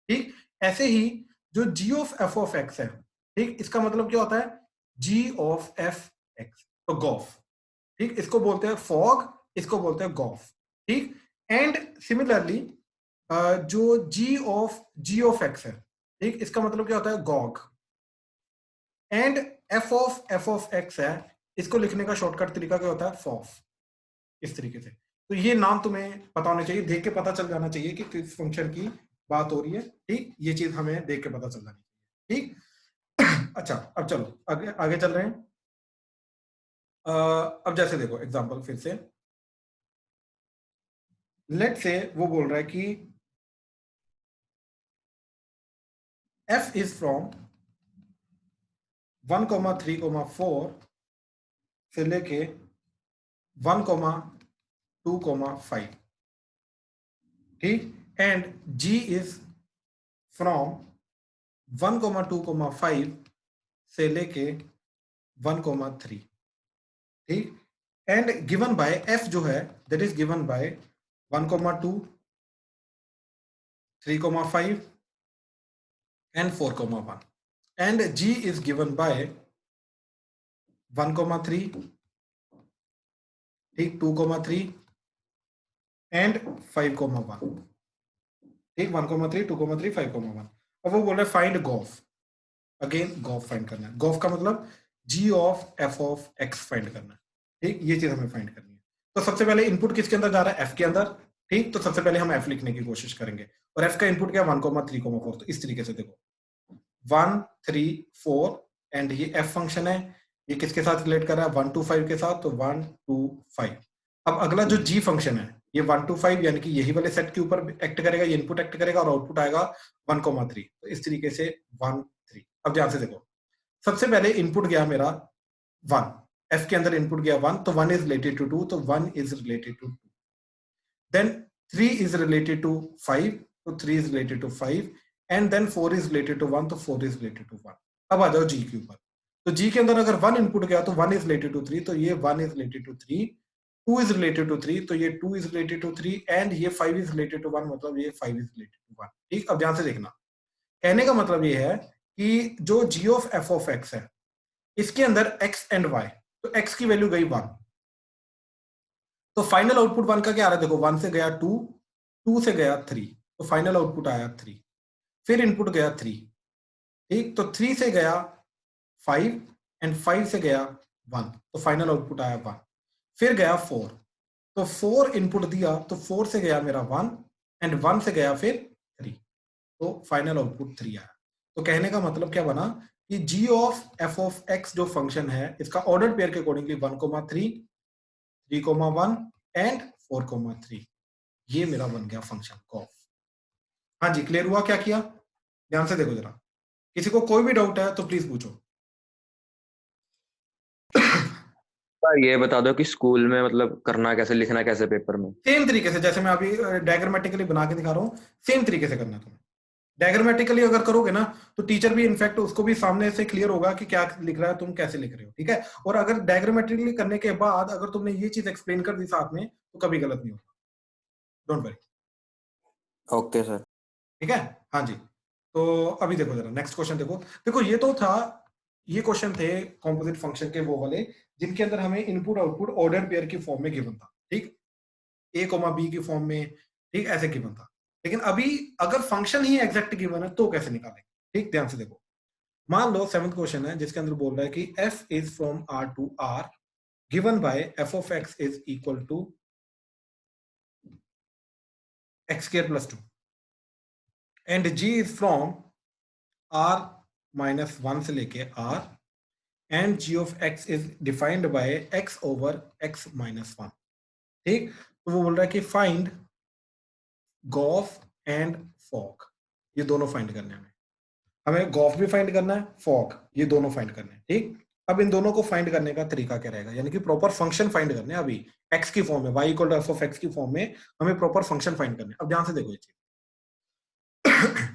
[SPEAKER 1] ठीक, ऐसे ही जो g of f of x है, ठीक, इसका मतलब क्या होता है g ऑफ f x, तो गॉफ। ठीक, इसको बोलते हैं फॉग, इसको बोलते हैं गॉफ। ठीक, एंड सिमिलरली जो g ऑफ x है, ठीक, इसका मतलब क्या होता है Gogh. And f of x है, इसको लिखने का शॉर्टकट तरीका क्या होता है फॉफ, इस तरीके से। तो ये नाम तुम्हें पता होना चाहिए, देख के पता चल जाना चाहिए कि किस फंक्शन की बात हो रही है। ठीक, ये चीज हमें देख के पता चल जानी चाहिए। ठीक, अच्छा अब चलो आगे आगे चल रहे हैं। अब जैसे देखो एग्जांपल फिर से, लेट से वो बोल रहा है कि f इज फ्रॉम 1,3,4 से लेके 1,2,5। ठीक, एंड g इज फ्रॉम 1,2,5 से लेके 1,3। ठीक, एंड गिवन बाय f जो है that is given by 1,2, 3,5 and 4,1 and g is given by 1,3, ठीक, 2,3 and 5,1, ठीक, 1,3, 2,3, 5,1। अब वो बोल रहे find gof, again gof find करना है। गॉफ का मतलब g of f of x find करना है, ठीक, ये चीज हमें फाइंड करनी है। तो सबसे पहले इनपुट किसके अंदर जा रहा है, f के अंदर, ठीक, तो सबसे पहले हम f लिखने की कोशिश करेंगे और f का इनपुट क्या है 1,3,4, तो इस तरीके से देखो 1, 3, 4 एंड ये f फंक्शन है, ये किसके साथ रिलेट कर रहा है 1 to 5 के साथ, तो 1 2 5। अब अगला जो g फंक्शन है ये 1 to 5 यानी कि यही वाले सेट के ऊपर एक्ट करेगा, ये इनपुट एक्ट करेगा और आउटपुट आएगा 1,3, तो इस तरीके से 1 3। अब ध्यान से देखो, सबसे पहले इनपुट गया मेरा 1, f के अंदर इनपुट गया 1, तो 1 इज रिलेटेड टू 2, तो 1 is related to 2। Then 3 is related to 5, तो 3 is related to 5 and then 4 is related to 1, तो 4 इज रिलेटेड टू 1। अब आ जाओ g के ऊपर, तो g के अंदर अगर 1 इनपुट गया तो 1 इज रिलेटेड टू 3, तो ये 1 is related to 3, 2 is related to 3, तो ये 2 इज रिलेटेड टू 3 एंड ये 5 इज रिलेटेड टू 1, मतलब ये 5 इज रिलेटेड टू 1, ठीक। अब ध्यान से देखना, कहने का मतलब ये है कि जो g of f of x है इसके अंदर x एंड y, तो x की वैल्यू गई 1, तो फाइनल आउटपुट 1 का क्या आ रहा है, देखो 1 से गया 2, 2 से गया 3, तो फाइनल आउटपुट आया 3, फिर इनपुट गया 3, ठीक, तो 3 से गया 5 एंड 5 से गया 1, तो फाइनल आउटपुट आया 1, फिर गया 4, तो 4 इनपुट दिया, तो 4 से गया मेरा 1 एंड 1 से गया फिर 3, तो फाइनल आउटपुट 3 आया। तो कहने का मतलब क्या बना कि g of f of x जो फंक्शन है इसका ऑर्डर पेयर के अकॉर्डिंगली 1,3, 3,1 एंड 4,3, ये मेरा बन गया फंक्शन गॉफ। हाँ जी, क्लियर हुआ क्या किया, ध्यान से देखो जरा, किसी को कोई भी डाउट है तो प्लीज पूछो।
[SPEAKER 6] ये बता दो कि स्कूल में मतलब करना कैसे, लिखना कैसे पेपर में।
[SPEAKER 1] सेम तरीके से जैसे मैं अभी डायग्रामेटिकली बना के दिखा रहा हूँ, सेम तरीके से करना तुम्हें। डायग्रामेटिकली अगर करोगे ना तो टीचर भी इनफैक्ट उसको भी सामने से क्लियर होगा कि क्या लिख रहा है, तुम कैसे लिख रहे हो, ठीक है। और अगर डायग्रामेटिकली करने के बाद अगर तुमने ये चीज एक्सप्लेन कर दी साथ में तो कभी गलत नहीं होगा, डोंट वरी।
[SPEAKER 6] ओके सर,
[SPEAKER 1] ठीक है, हाँ जी। तो अभी देखो जरा नेक्स्ट क्वेश्चन देखो, देखो ये तो था, ये क्वेश्चन थे कॉम्पोजिट फंक्शन के वो वाले जिनके अंदर हमें इनपुट आउटपुट ऑर्डर पेयर की फॉर्म में गिवन था, ठीक, a, b की फॉर्म में, ठीक, ऐसे गिवन था। लेकिन अभी अगर फंक्शन ही एग्जैक्ट गिवन है तो कैसे निकालेंगे, ठीक, ध्यान से देखो। मान लो 7th क्वेश्चन है जिसके अंदर बोल रहा है कि f is from r to r given by f of x is equal to x square plus 2 and g is from r minus 1 से लेके r and g of x is defined by x over x minus 1, ठीक। तो वो बोल रहा है कि find Gauff and fog, ये दोनों फाइंड करने हैं हमें गॉफ भी फाइंड करना है, फॉग, ये दोनों फाइंड करने हैं, ठीक। अब इन दोनों को फाइंड करने का तरीका क्या रहेगा, यानी कि प्रॉपर फंक्शन फाइंड करने हैं। अभी x की फॉर्म में y equal to f of x की फॉर्म में हमें प्रॉपर फंक्शन फाइंड करने हैं। अब ध्यान से देखो ये चीज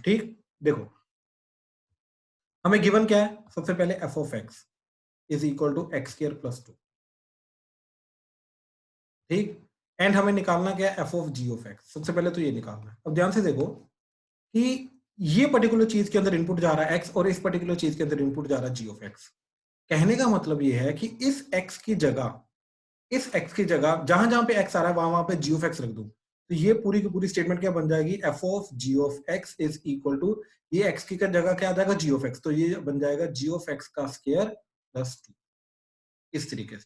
[SPEAKER 1] ठीक, देखो हमें गिवन क्या है, सबसे पहले f of x is equal to x square plus 2, ठीक, एंड हमें निकालना क्या है, f of g of x, सबसे पहले तो ये निकालना है। अब ध्यान से देखो कि ये पर्टिकुलर चीज के अंदर इनपुट जा रहा है x और इस पर्टिकुलर चीज के अंदर इनपुट जा रहा है g ऑफ x। कहने का मतलब ये है कि इस x की जगह, इस x की जगह जहां जहां पे x आ रहा है वहां पे g ऑफ x रख दूं, तो ये पूरी की पूरी स्टेटमेंट क्या बन जाएगी, f of g of x is equal to, ये x की जगह क्या आ जाएगा, g ऑफ x, तो ये बन जाएगा g ऑफ x का स्क्वायर प्लस 2, इस तरीके से,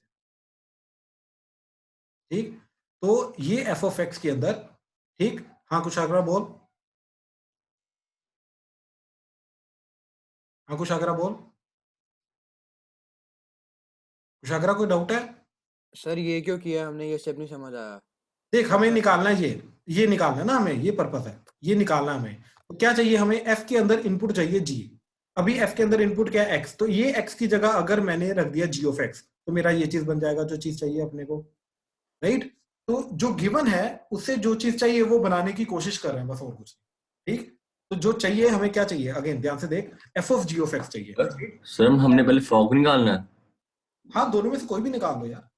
[SPEAKER 1] ठीक। तो ये f ऑफ x के अंदर, ठीक। हाँ कुशाग्रा बोल, हाँ कुशाग्रा बोल, कुशाग्रा कोई डाउट है
[SPEAKER 7] सर? ये क्यों किया हमने, ये स्टेप नहीं समझ आया।
[SPEAKER 1] देख हमें निकालना है ये निकालना है ना हमें, ये पर्पस है, ये निकालना है हमें। तो क्या चाहिए हमें, f के अंदर इनपुट चाहिए g, अभी f के अंदर इनपुट क्या है x, तो ये x की जगह अगर मैंने रख दिया g ऑफ x तो मेरा ये चीज बन जाएगा जो चीज चाहिए अपने को, राइट। तो जो गिवन है उससे जो चीज चाहिए वो बनाने की कोशिश कर रहे हैं बस, और कुछ नहीं, ठीक। तो जो चाहिए हमें क्या चाहिए, अगेन ध्यान से देख, f of g of x चाहिए।
[SPEAKER 6] सर हमने पहले फॉग निकालना है।
[SPEAKER 1] हाँ दोनों में से कोई भी निकाल लो यार,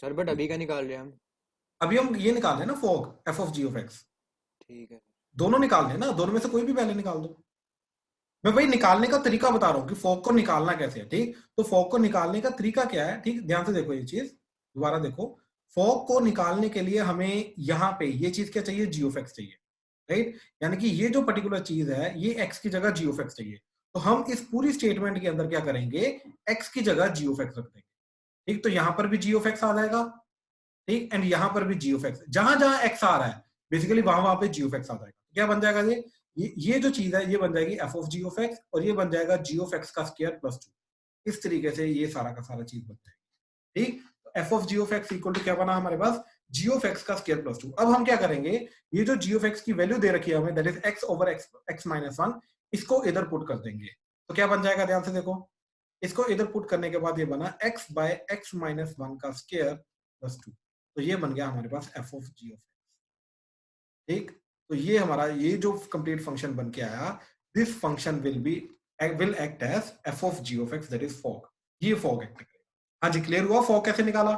[SPEAKER 7] सर बट अभी का निकाल रहे हैं हम।
[SPEAKER 1] अभी हम ये निकाल रहे हैं ना fog f of ji of x,
[SPEAKER 7] ठीक है।
[SPEAKER 1] दोनों निकाल रहे हैं ना, दोनों में से कोई भी पहले निकाल दो। मैं वही निकालने का तरीका बता रहा हूँ कि फॉग को निकालना कैसे है, ठीक। तो फॉग को निकालने का तरीका क्या है, ठीक, ध्यान से देखो ये चीज, दोबारा देखो। फॉग को निकालने के लिए हमें यहाँ पे ये चीज क्या चाहिए, जी ऑफ एक्स चाहिए, राइट। यानी कि ये जो पर्टिकुलर चीज है ये एक्स की जगह जी ऑफ एक्स चाहिए। तो हम इस पूरी स्टेटमेंट के अंदर क्या करेंगे, एक्स की जगह जी ऑफ एक्स रख देंगे, ठीक। तो यहां पर भी जी ऑफ एक्स आ जाएगा, ठीक, एंड यहां पर भी जी ऑफ एक्स, जहां जहां एक्स आ रहा है बेसिकली वहां वहां पे जी ऑफ एक्स आ जाएगा। क्या बन जाएगा ये जो चीज है ये बन जाएगी f of ji of x, और ये बन जाएगा जी ऑफ एक्स का स्क्वायर प्लस 2। इस तरीके से ये सारा का सारा चीज बन जाएगी, ठीक। F of ji of x equal to क्या बना हमारे पास, जी ऑफ एक्स का स्क्वायर प्लस 2। अब हम क्या करेंगे, ये जो जी ऑफ एक्स की वैल्यू दे रखी है हमें, that is x over x minus 1, इसको इधर पुट कर देंगे। तो क्या बन जाएगा, ध्यान से देखो, इसको इधर पुट करने के बाद ये बना एक्स बाय एक्स माइनस 1 का स्क्वायर प्लस 2। तो ये बन गया हमारे पास F of ji of x, ठीक। तो ये हमारा ये जो कंप्लीट फंक्शन बन के आया, this function will act as f of ji of x, that is fog. ये फॉग एक्ट करेगा। हाँ जी, क्लियर हुआ फॉग कैसे निकाला?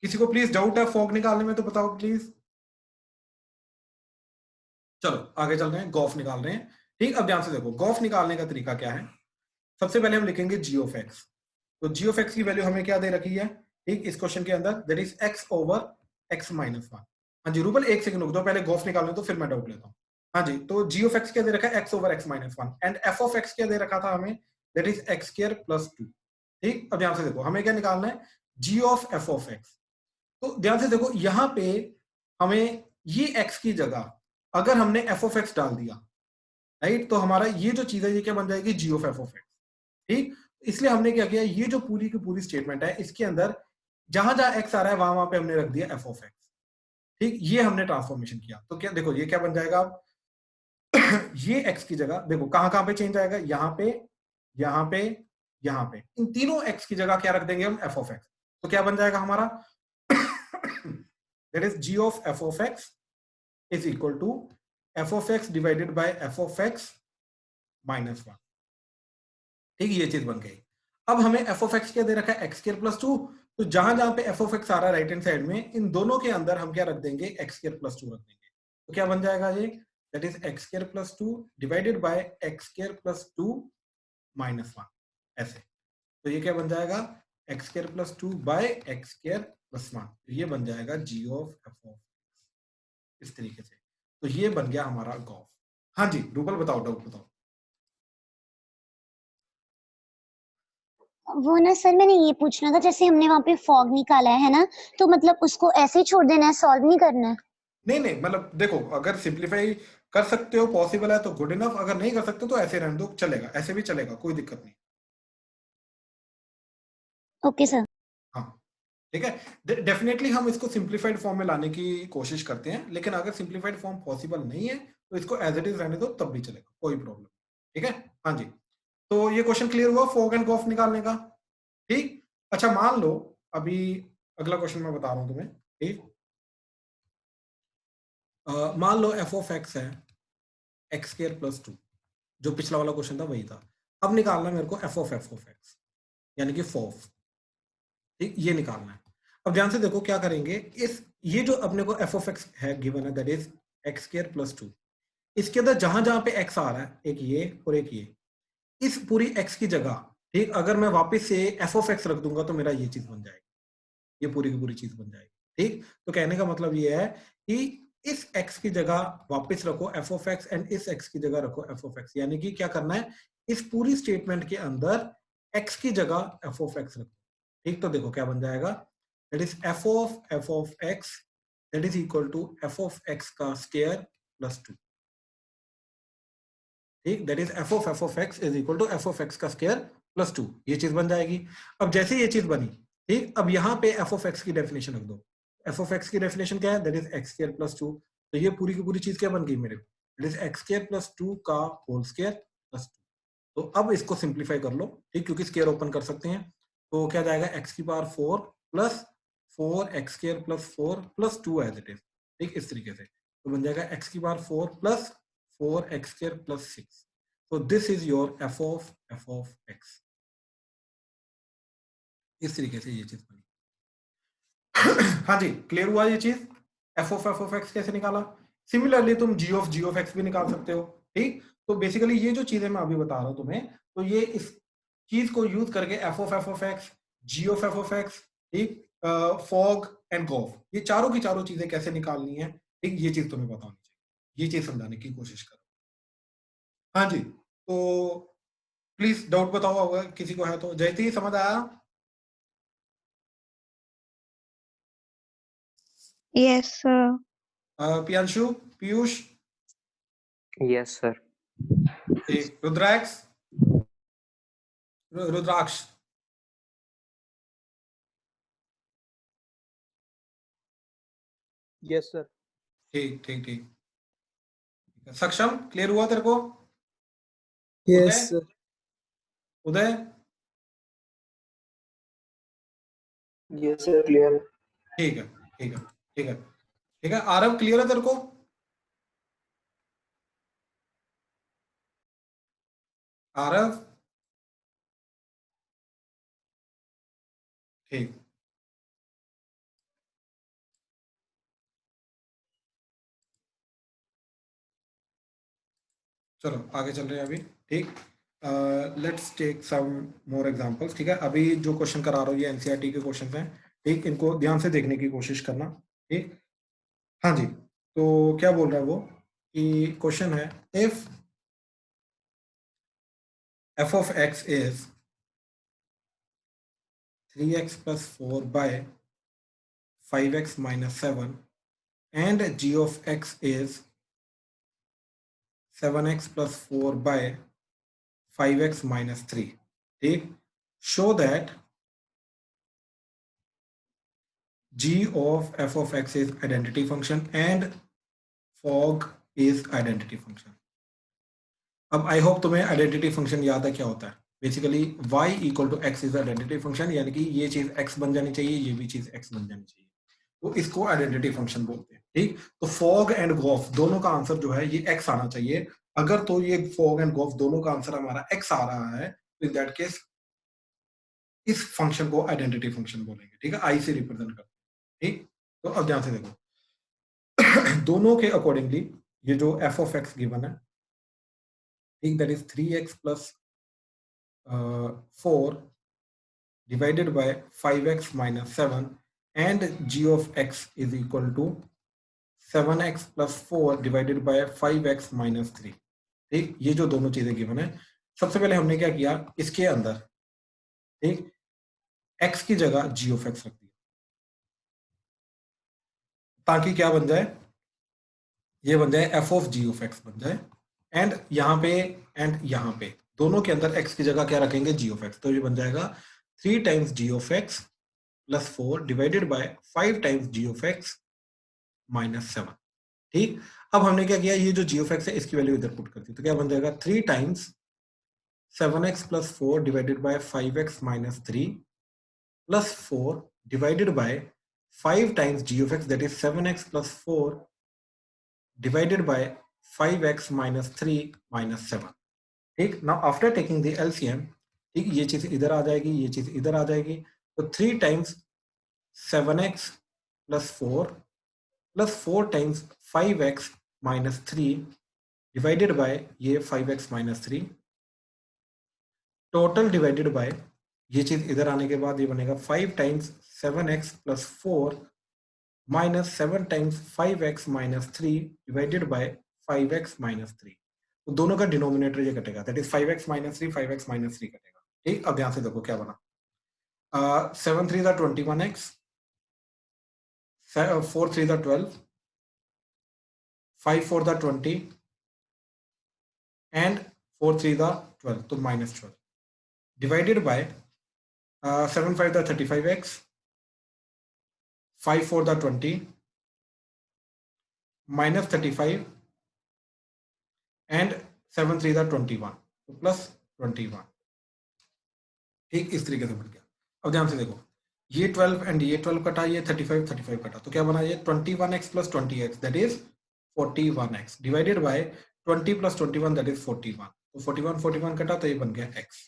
[SPEAKER 1] किसी को प्लीज डाउट है फॉग निकालने में तो बताओ प्लीज। चलो आगे चल रहे हैं, गॉफ निकाल रहे हैं, ठीक। अब ध्यान से देखो गॉफ निकालने का तरीका क्या है। सबसे पहले हम लिखेंगे जी ऑफ एक्स। तो जी ऑफ एक्स की वैल्यू हमें क्या दे रखी है, ठीक, इस क्वेश्चन के अंदर, that is x over x minus 1। हाँ जी रूबल एक सेकंड रुक दो, पहले गॉफ निकालने तो फिर मैं डाउट लेता हूँ। हाँ जी, तो जी ऑफ एक्स क्या दे रखा है, x over x minus 1, and F of x क्या दे रखा था हमें, that is x square plus 2, ठीक। अब ध्यान से देखो हमें क्या निकालना है, G of F of x. तो ध्यान से देखो यहाँ पे हमें ये x की जगह अगर हमने एफ ऑफ एक्स डाल दिया, राइट, तो हमारा ये जो चीज है ये क्या बन जाएगी, जी ऑफ एफ ऑफ एक्स, ठीक। इसलिए हमने क्या किया, ये जो पूरी की पूरी स्टेटमेंट है इसके अंदर जहां जहां x आ रहा है वहां वहां पे हमने रख दिया एफ ऑफ एक्स, ठीक। ये हमने ट्रांसफॉर्मेशन किया। तो क्या देखो ये क्या बन जाएगा अब ये x की जगह देखो कहां कहां पे चेंज आएगा, यहाँ पे, यहाँ पे, यहाँ पे, इन तीनों x की जगह क्या रख देंगे हम, एफ ऑफ एक्स। तो क्या बन जाएगा हमारा that is g of f of x is equal to f of x divided by f of x minus 1, ठीक। ये चीज बन गई। अब हमें f of x क्या दे रखा है, x स्क्वायर प्लस 2। तो जहां जहां पे f of x आ रहा है राइट हैंड साइड में, इन दोनों के अंदर हम क्या रख देंगे, x स्क्वायर प्लस 2 रख देंगे। तो क्या बन जाएगा ये, that is x square plus 2 divided by x square plus 2 minus 1, ऐसे। तो ये क्या बन जाएगा, x square plus 2 by x square plus 1। ये बन जाएगा g ऑफ f ऑफ इस तरीके से। तो ये बन गया हमारा गॉफ। हाँ जी रूबल बताओ, डाउट बताओ।
[SPEAKER 4] वो ना सर मैंने ये पूछना था, जैसे हमने वहां पे फॉग निकाला है ना, तो मतलब उसको ऐसे ही छोड़ देना है, सॉल्व नहीं करना है?
[SPEAKER 1] नहीं नहीं, मतलब देखो अगर सिंप्लीफाई कर सकते हो, पॉसिबल है तो गुड इनफ, अगर नहीं कर सकते तो ऐसे रहने दो, चलेगा, ऐसे भी चलेगा, कोई दिक्कत नहीं।
[SPEAKER 4] Okay sir.
[SPEAKER 1] हाँ ठीक है, डेफिनेटली हम इसको सिंप्लीफाइड फॉर्म में लाने की कोशिश करते हैं, लेकिन अगर सिंप्लीफाइड फॉर्म पॉसिबल नहीं है तो इसको एज इट इज रहने दो, तब भी चलेगा, कोई प्रॉब्लम, ठीक है। हाँ जी, तो ये क्वेश्चन क्लियर हुआ फॉग एंड गॉफ निकालने का, ठीक। अच्छा मान लो अभी अगला क्वेश्चन मैं बता रहा हूं तुम्हें, ठीक। मान लो एफ ऑफ एक्स है एक्स स्क्वायर प्लस 2, जो पिछला वाला क्वेश्चन था वही था। अब निकालना मेरे को एफ ऑफ एक्स यानी कि फॉफ, ठीक, ये निकालना है। अब ध्यान से देखो क्या करेंगे, इस ये जो अपने को एफ ऑफ एक्स है गिवन है, that is x square plus 2, इसके अंदर जहां जहां पे एक्स आ रहा है, एक ये और एक ये, इस पूरी एक्स की जगह, ठीक, अगर मैं वापस से एफ ऑफ एक्स रख दूंगा तो मेरा ये चीज बन जाएगी, ये पूरी की पूरी चीज बन जाएगी, ठीक। तो कहने का मतलब ये है कि इस x की जगह वापस रखो एफ ऑफ एक्स एंड इस x की जगह रखो एफ ऑफ एक्स, यानी कि क्या करना है, इस पूरी स्टेटमेंट के अंदर x की जगह एफ ऑफ एक्स रखो, ठीक। तो देखो क्या बन जाएगा, that is f of x that is equal to F of x का स्क्वायर प्लस 2, ठीक, that is f of x is equal to F of x का स्क्वायर प्लस 2, ये चीज बन जाएगी। अब जैसे ये चीज बनी, ठीक, अब यहाँ पे एफ ऑफ एक्स की डेफिनेशन रख दो। एफ ऑफ एक्स की डेफिनेशन क्या है, that is x square plus 2। तो ये पूरी की पूरी चीज क्या बन गई मेरे, that is x square plus 2 का होल स्क्वायर प्लस 2। तो अब इसको सिंप्लीफाई कर लो, ठीक, क्योंकि स्क्वायर ओपन कर सकते हैं। तो क्या जाएगा, एक्स की power 4 plus 4 x square plus 4 plus 2 as it is, ठीक, इस तरीके से। तो बन जाएगा एक्स की power 4 plus 4 x square plus 6। So this is your f of x, इस तरीके से ये चीज बनी। हाँ जी, क्लियर हुआ ये चीज? एफ ऑफ एक्स कैसे निकाला? सिमिलरली तुम जी ऑफ एक्स भी निकाल सकते हो, ठीक? तो बेसिकली ये जो चीजें मैं अभी बता रहा हूँ तुम्हें, तो ये इस चीज को यूज करके f of x, ji of x, ठीक, फॉग एंड गॉफ, ये चारों की चारों चीजें कैसे निकालनी है, ठीक, ये चीज तुम्हें बतानी चाहिए, ये चीज समझाने की कोशिश करो। हाँ जी, तो प्लीज डाउट बताओ अगर किसी को है तो। जयती समझ आया?
[SPEAKER 8] Yes, sir.
[SPEAKER 1] Piyanshu, Piyush,
[SPEAKER 2] yes sir.
[SPEAKER 1] ठीक, रुद्राक्ष, रुद्राक्ष,
[SPEAKER 7] यस सर।
[SPEAKER 1] ठीक ठीक ठीक, सक्षम, क्लियर हुआ तेरे को?
[SPEAKER 7] यस
[SPEAKER 1] उदय,
[SPEAKER 7] सर।
[SPEAKER 1] उदय,
[SPEAKER 7] यस सर, क्लियर।
[SPEAKER 1] ठीक है ठीक है ठीक है ठीक है। आरव, क्लियर है तेरे को? आरव, ठीक, चलो आगे चल रहे हैं अभी, ठीक। Let's take some more examples, ठीक है। अभी जो क्वेश्चन करा रहा हूँ ये एनसीईआरटी के क्वेश्चन हैं, ठीक, इनको ध्यान से देखने की कोशिश करना, ठीक। हाँ जी, तो क्या बोल रहा है वो कि क्वेश्चन है, if F of x is 3x plus 4 by 5x minus 7 and g of x is 7x plus 4 by 5x minus 3, ठीक। show that g of f of x is identity function and fog is identity function। अब I hope तुम्हें identity function याद है क्या होता है। Basically y equal to x is identity function, यानी कि ये चीज x बन जानी चाहिए, ये भी चीज x बन जानी चाहिए, तो इसको आइडेंटिटी फंक्शन बोलते हैं, ठीक। तो फॉग एंड गॉफ दोनों का आंसर जो है ये x आना चाहिए। अगर तो ये फॉग एंड गॉफ दोनों का आंसर हमारा x आ रहा है, तो इन दैट केस इस फंक्शन को आइडेंटिटी फंक्शन बोलेंगे, ठीक है, आई से रिप्रेजेंट करते हैं, ठीक। तो अब ध्यान से देखो दोनों के अकॉर्डिंगली ये जो एफ ऑफ एक्स गिवन है, ठीक, that is 3x plus 4 divided by 5x minus 7 and g of x is equal to 7x plus 4 divided by 5x minus 3, ठीक। ये जो दोनों चीजें गिवन है, सबसे पहले हमने क्या किया, इसके अंदर, ठीक, x की जगह g of x रख दिया, ताकि क्या बन जाए, ये बन जाए f of g of x बन जाए, एंड यहाँ पे दोनों के अंदर x की जगह क्या रखेंगे, g of x, तो ये बन जाएगा 3 times g of x plus 4 divided by 5 times g of x minus 7, ठीक। अब हमने क्या किया, ये जो g of x है इसकी वैल्यू इधर पुट कर दी, तो क्या बन जाएगा 3 times 7x plus 4 divided by 5x minus 3 plus 4 divided by 5 times g of x, that is 7x plus 4 divided by 5x minus 3 minus 7, ठीक। Now after taking the LCM, ठीक, ये चीज इधर आ जाएगी, ये चीज इधर आ जाएगी, तो 3 times 7x plus 4 plus 4 times 5x minus 3 divided by ये 5x minus 3 total divided by, ये चीज इधर आने के बाद ये बनेगा 5 times 7x plus 4 minus 7 times 5x minus 3 divided by 5x minus 3, तो दोनों का डिनोमिनेटर ये कटेगा, that is 5x minus 3 5x minus 3 कटेगा, ठीक। अब ध्यान से देखो क्या बना, 7 3 दा 21x, 4 3 दा 12, 5 4 दा 20 एंड 4 3 दा 12, तो minus 12 divided by 7 5 दा 35x, 5 4 दा 20 minus 35 एंड 7 3 दा 21, तो प्लस 21, ठीक, इस तरीके से बन गया। अब ध्यान से देखो, ये 12 एंड ये 12 कटा, ये 35 35 कटा, तो क्या बना, ये 21x plus 20x that is 41x divided bye 20 plus 21 that is 41, तो 41 41 कटा, तो ये बन गया x।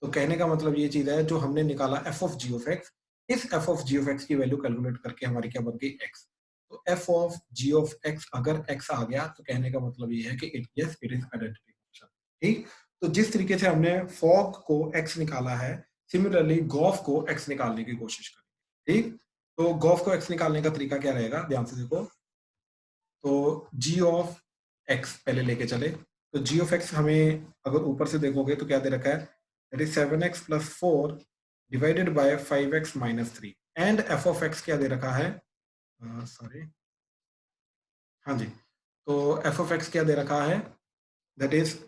[SPEAKER 1] तो कहने का मतलब ये चीज है, जो हमने निकाला f of g of x, इस f of ji of x की वैल्यू कैलकुलेट करके हमारी क्या बन गई एक्स। तो f of ji of x अगर एक्स आ गया तो कहने का मतलब ये है कि इट इज आइडेंटिटी फंक्शन। ठीक, तो जिस तरीके से हमने फॉग को एक्स निकाला है, सिमिलरली गॉफ को एक्स निकालने की कोशिश करें। ठीक, तो गॉफ को एक्स निकालने का तरीका क्या रहेगा, ध्यान से देखो। तो जी ऑफ एक्स पहले लेके चले, तो जी ऑफ एक्स हमें अगर ऊपर से देखोगे तो क्या दे रखा है, that is 7x + 4 divided bye 5x - 3 and F of x क्या दे रखा है, सॉरी हाँ जी, तो एफ ऑफ एक्स क्या दे रखा है, that is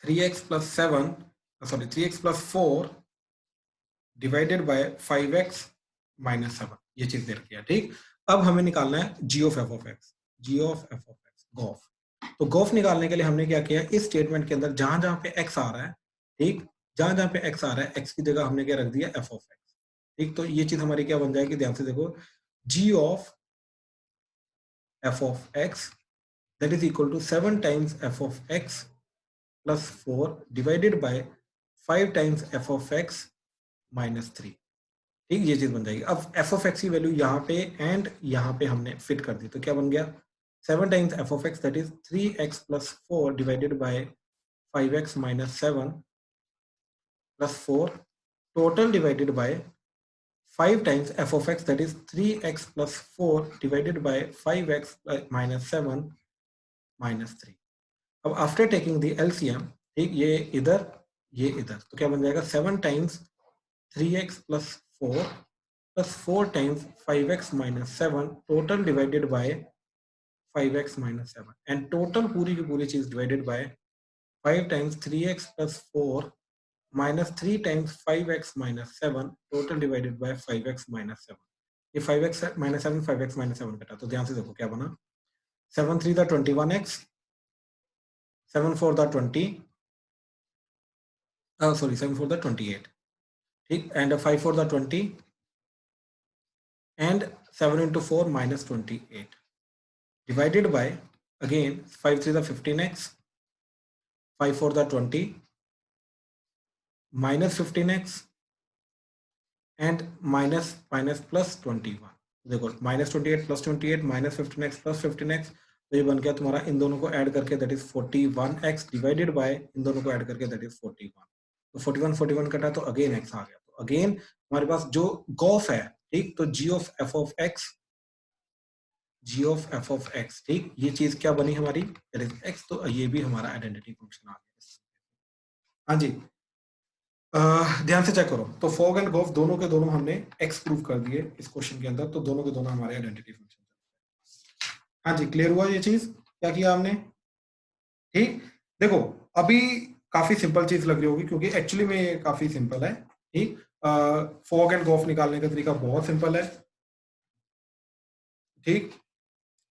[SPEAKER 1] 3x + 7 sorry 3x + 4 divided bye 5x - 7, ये चीज दे रखी है। ठीक, अब हमें निकालना है G of F of x, ji of F of X gof. तो गॉफ निकालने के लिए हमने क्या किया, इस स्टेटमेंट के अंदर जहां जहां पे एक्स आ रहा है, ठीक, जहां जहां पे एक्स आ रहा है, एक्स की जगह हमने क्या रख दिया, एफ ऑफ एक्स। ठीक, तो ये चीज हमारी क्या बन जाएगी, ध्यान से देखो, G of F of x that is equal to 7 times F of X + 4 divided by 5 times F of X -3। ठीक, ये चीज बन जाएगी। अब एफ ऑफ एक्स की वैल्यू यहाँ पे एंड यहाँ पे हमने फिट कर दी, तो क्या बन गया, 7 times F of x that is 3x + 4 divided bye 5x - 7 + 4 total divided by 5 times F of x that is 3x + 4 divided bye 5x - 7 -3। अब आफ्टर टेकिंग द एलसीएम, ठीक, ये इधर तो क्या बन जाएगा, 7 times 3x + 4 + 4 times 5x - 7 total divided by 5x - 7 and total पूरी की पूरी चीज divided by 5 times 3x + 4 -3 times 5x - 7 total divided by 5x - 7। ये 5x - 7 5x - 7 कटा, तो ध्यान से देखो क्या बना, 7 3 = 21x, 7 4 = 20 सॉरी 7 4 = 28। ठीक, and 5 4 = 20 and 7 into 4 -28 divided by again 5 3 = 15x, 5 4 = 20 -15x and minus plus 21। देखो -28 + 28 -15x + 15x, तो ये बन गया तुम्हारा, इन दोनों को ऐड करके that is 41x divided by इन दोनों को ऐड करके दैट इज 41। तो 41 कटा तो अगेन x आ गया, तो अगेन हमारे पास जो गॉफ है, ठीक, तो g of F of x, ठीक, ये चीज क्या बनी हमारी, दैट इज x, तो ये भी हमारा आइडेंटिटी फंक्शन आ गया। हाँ जी, ध्यान से चेक करो, तो फॉग एंड गॉफ दोनों के दोनों हमने x प्रूव कर दिए इस क्वेश्चन के अंदर, तो दोनों के दोनों हमारे आइडेंटिटी फंक्शन। हाँ जी, क्लियर हुआ ये चीज, क्या किया हमने। ठीक, देखो अभी काफी सिंपल चीज लग रही होगी क्योंकि एक्चुअली में ये काफी सिंपल है। ठीक, फॉग एंड गॉफ निकालने का तरीका बहुत सिंपल है। ठीक,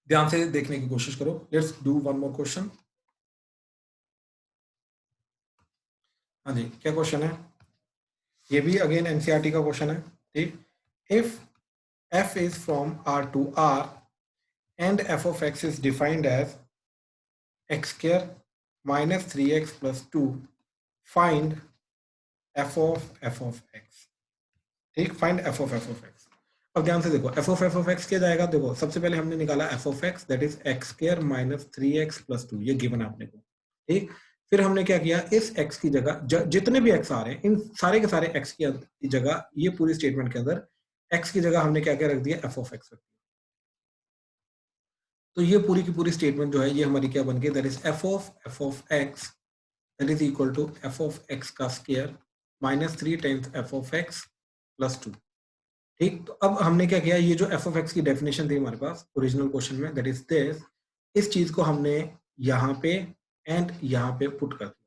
[SPEAKER 1] ध्यान से देखने की कोशिश करो। Let's do one more question. हाँ जी, क्या क्वेश्चन है, ये भी अगेन एनसीईआरटी का क्वेश्चन है। ठीक, if f is from R to R and f of x is defined as x square minus 3x plus 2, find f of x। ठीक, find f of x। अब ध्यान से देखो, f of x क्या जाएगा, देखो सबसे पहले हमने निकाला f of x that is x square minus 3x plus 2, ये गिवन है अपने को। ठीक, फिर हमने क्या किया, इस x की जगह जितने भी x आ रहे हैं इन सारे के सारे x की जगह, ये पूरी स्टेटमेंट के अंदर x की जगह हमने क्या क्या रख दिया, f of x रख दिया। तो ये पूरी की पूरी स्टेटमेंट जो है ये हमारी क्या बन गई, that is f of x that is equal to f of x का square -3 times f of x plus 2। ठीक, तो अब हमने क्या किया, ये जो f of x की डेफिनेशन थी हमारे पास ओरिजिनल क्वेश्चन में, दैट इज दिस, इस चीज को हमने यहाँ पे एंड यहाँ पे पुट कर दिया।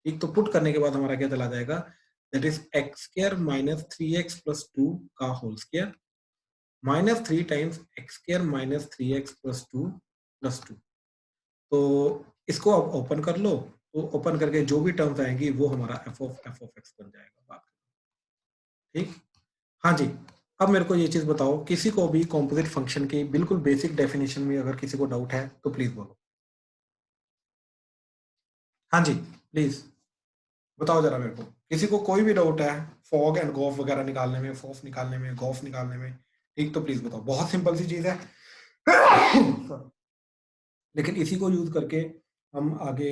[SPEAKER 1] ठीक, तो पुट करने के बाद हमारा क्या चला जाएगा, that is x square minus 3x plus 2 का whole square -3 times x square minus 3x plus 2 plus 2। तो इसको अब ओपन कर लो, तो ओपन करके जो भी टर्म्स आएंगी वो हमारा f of x बन जाएगा। ठीक, हाँ जी, अब मेरे को ये चीज बताओ, किसी को भी कॉम्पोजिट फंक्शन की बिल्कुल बेसिक डेफिनेशन में अगर किसी को डाउट है तो प्लीज बोलो। हाँ जी, प्लीज बताओ जरा मेरे को, किसी को कोई भी डाउट है फॉग एंड गॉफ वगैरह निकालने में, फॉफ निकालने में, गॉफ निकालने में, ठीक, तो प्लीज बताओ। बहुत सिंपल सी चीज है लेकिन इसी को यूज करके हम आगे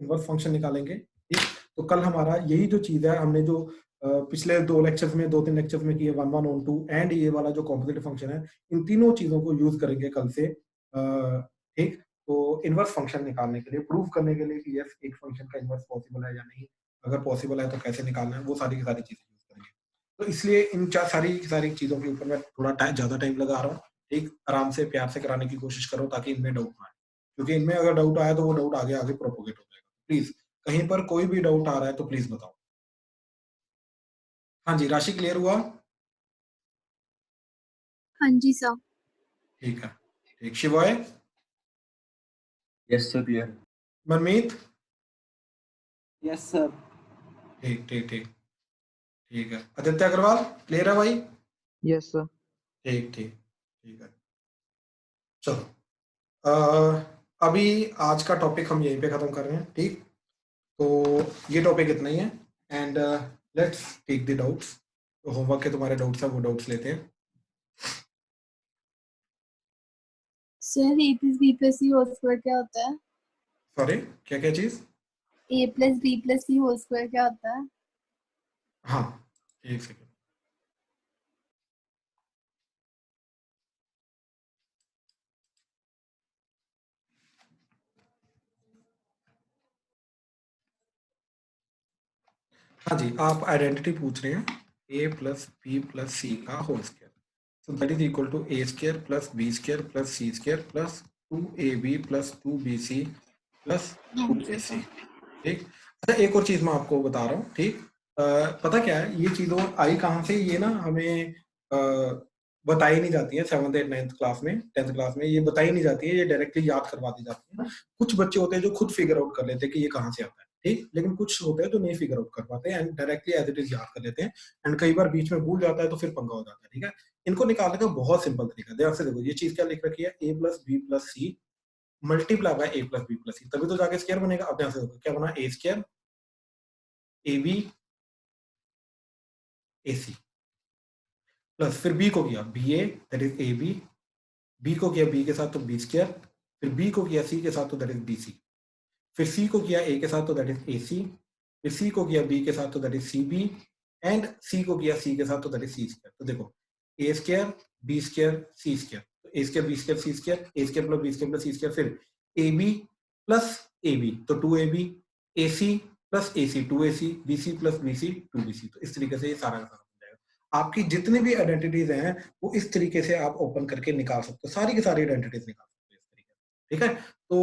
[SPEAKER 1] इनवर्स फंक्शन निकालेंगे, ठीक। तो कल हमारा यही जो चीज है, हमने जो पिछले 2 लेक्चर्स में, 2-3 लेक्चर्स में किए 1 1 on 2 एंड ये वाला जो कॉम्पोजिट फंक्शन है, इन तीनों चीजों को यूज करेंगे कल से, ठीक। तो इनवर्स फंक्शन निकालने के लिए, प्रूव करने के लिए कि यस एक फंक्शन का इनवर्स पॉसिबल है या नहीं, अगर पॉसिबल है तो कैसे निकालना है, वो सारी की सारी चीजें यूज करेंगे। तो इसलिए इन सारी चीजों के ऊपर मैं थोड़ा ज्यादा टाइम लगा रहा हूँ, ठीक। आराम से प्यार से कराने की कोशिश करो ताकि इनमें डाउट ना आए, क्योंकि इनमें अगर डाउट आया तो वो डाउट आगे आगे प्रोपोगेट हो जाएगा। प्लीज कहीं पर कोई भी डाउट आ रहा है तो प्लीज बताओ। हाँ जी, राशि क्लियर हुआ?
[SPEAKER 3] हाँ जी सर।
[SPEAKER 1] ठीक है, ठीक। Shivay?
[SPEAKER 6] Yes sir clear.
[SPEAKER 1] Manmeet?
[SPEAKER 7] Yes sir.
[SPEAKER 1] ठीक ठीक ठीक ठीक है। आदित्य अग्रवाल क्लियर है भाई?
[SPEAKER 7] Yes sir.
[SPEAKER 1] ठीक ठीक ठीक है। चलो अभी आज का टॉपिक हम यहीं पे खत्म कर रहे हैं, ठीक। तो ये टॉपिक इतना ही है and let's take the doubts. तो होमवर्क के तुम्हारे डाउट्स हैं, वो डाउट्स लेते हैं।
[SPEAKER 3] Sir a plus b plus c whole square क्या होता है?
[SPEAKER 1] सॉरी, क्या क्या चीज?
[SPEAKER 3] a plus b plus c whole square क्या होता है?
[SPEAKER 1] हाँ, एक सेकेंड। हाँ जी, आप आइडेंटिटी पूछ रहे हैं a plus B plus c का whole square, so that is equal to a square plus b square plus c square plus 2ab plus 2bc plus 2ac, ठीक। अच्छा, एक और चीज मैं आपको बता रहा हूँ, ठीक। पता क्या है, ये चीजों आई कहाँ से, ये ना हमें बताई नहीं जाती है 7th 8th 9th क्लास में, 10th क्लास में ये बताई नहीं जाती है, ये डायरेक्टली याद करवा दी जाती है। कुछ बच्चे होते हैं जो खुद फिगर आउट कर लेते हैं कि ये कहाँ से आता है, ठीक। लेकिन कुछ होते हैं जो नहीं फिगर आउट कर पाते हैं and directly as it is याद कर लेते हैं, एंड कई बार बीच में भूल जाता है तो फिर पंगा हो जाता है, ठीक है। इनको निकालने का बहुत सिंपल तरीका, ध्यान से देखो। ये चीज क्या लिख रखी है, a plus B plus C multiply by a plus B plus C, तभी तो जाके स्क्वायर बनेगा। अब ध्यान से देखो क्या बना, a square ab ac plus फिर b को किया ba that is ab, b को किया b के साथ तो b स्क्वायर, फिर b को किया c के साथ तो दैट इज bc, फिर c को किया a के साथ तो दैट इज ac, फिर c को किया b के साथ तो that is cb and c को किया c के साथ तो दैट इज c स्क्वायर। तो देखो a square b square c square, तो a square b square c square, a square plus b square plus c square, फिर ab प्लस ab तो 2ab, ac plus ac 2ac, bc plus bc 2bc। तो इस तरीके से ये सारा का सारा हो जाएगा। आपकी जितनी भी आइडेंटिटीज हैं वो इस तरीके से आप ओपन करके निकाल सकते हो, सारी की सारी आइडेंटिटीज निकाल सकते हो इस तरीके से, ठीक है। तो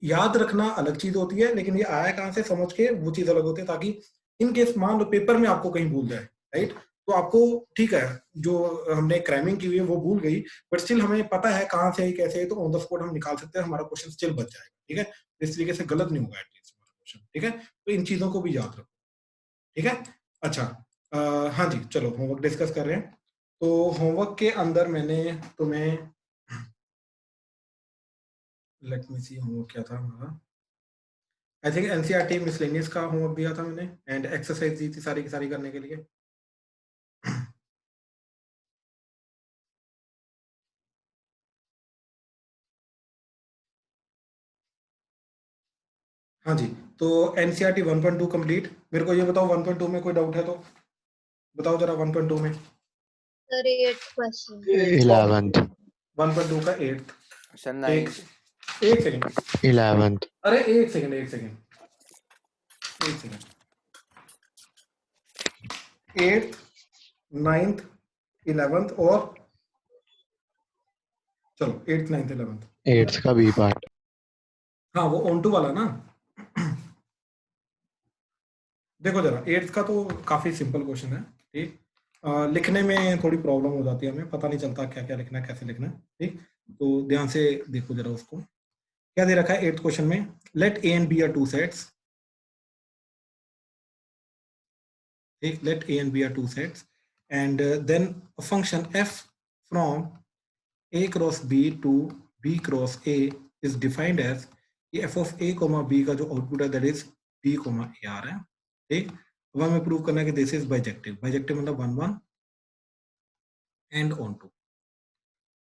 [SPEAKER 1] याद रखना अलग चीज होती है, लेकिन ये आया कहाँ से समझ के वो चीज अलग होती है, ताकि इन केस मान लो पेपर में आपको कहीं भूल जाए, राइट, तो आपको ठीक है, जो हमने क्रैमिंग की हुई है वो भूल गई, बट स्टिल हमें पता है कहाँ से है कैसे है, तो ऑन द स्पॉट हम निकाल सकते हैं, हमारा क्वेश्चन स्टिल बच जाएगा, ठीक है। इस तरीके से गलत नहीं होगा एटलीस्ट हमारा क्वेश्चन, ठीक है। तो इन चीजों को भी याद रखो, ठीक है। अच्छा, हाँ जी, चलो होमवर्क डिस्कस कर रहे हैं। तो होमवर्क के अंदर मैंने तुम्हें, लेट मी सी होमवर्क क्या था हमारा, आई थिंक एनसीईआरटी मिसलेनियस का होमवर्क दिया था मैंने एंड एक्सरसाइज दी थी सारी की सारी करने के लिए। हाँ जी, तो एनसीईआरटी 1.2 कंप्लीट। मेरे को ये बताओ 1.2 में कोई डाउट है तो बताओ जरा। 1.2 में
[SPEAKER 4] सर 8th क्वेश्चन
[SPEAKER 9] 11th
[SPEAKER 1] 1.2 का 8th,
[SPEAKER 2] सर
[SPEAKER 1] एक सेकंड,
[SPEAKER 9] 11th
[SPEAKER 1] अरे एक सेकंड 8th 9th 11th और चलो 8th 9th 11th
[SPEAKER 9] 8th का बी पार्ट।
[SPEAKER 1] हाँ वो ऑन टू वाला ना। देखो जरा 8th का तो काफी सिंपल क्वेश्चन है, ठीक। लिखने में थोड़ी प्रॉब्लम हो जाती है, हमें पता नहीं चलता क्या क्या लिखना है, कैसे लिखना है, ठीक। तो ध्यान से देखो जरा उसको, क्या दे रखा है 8th क्वेश्चन में, let A and B are two sets, ठीक, let a and b are two sets and then a function f from a cross b to b cross a is defined as f of a, b का जो output है that is b, a आ रहा है, ठीक। अब हमें prove करना है कि दिस इज बाइजेक्टिव। बाइजेक्टिव मतलब 1 1 एंड ऑन टू,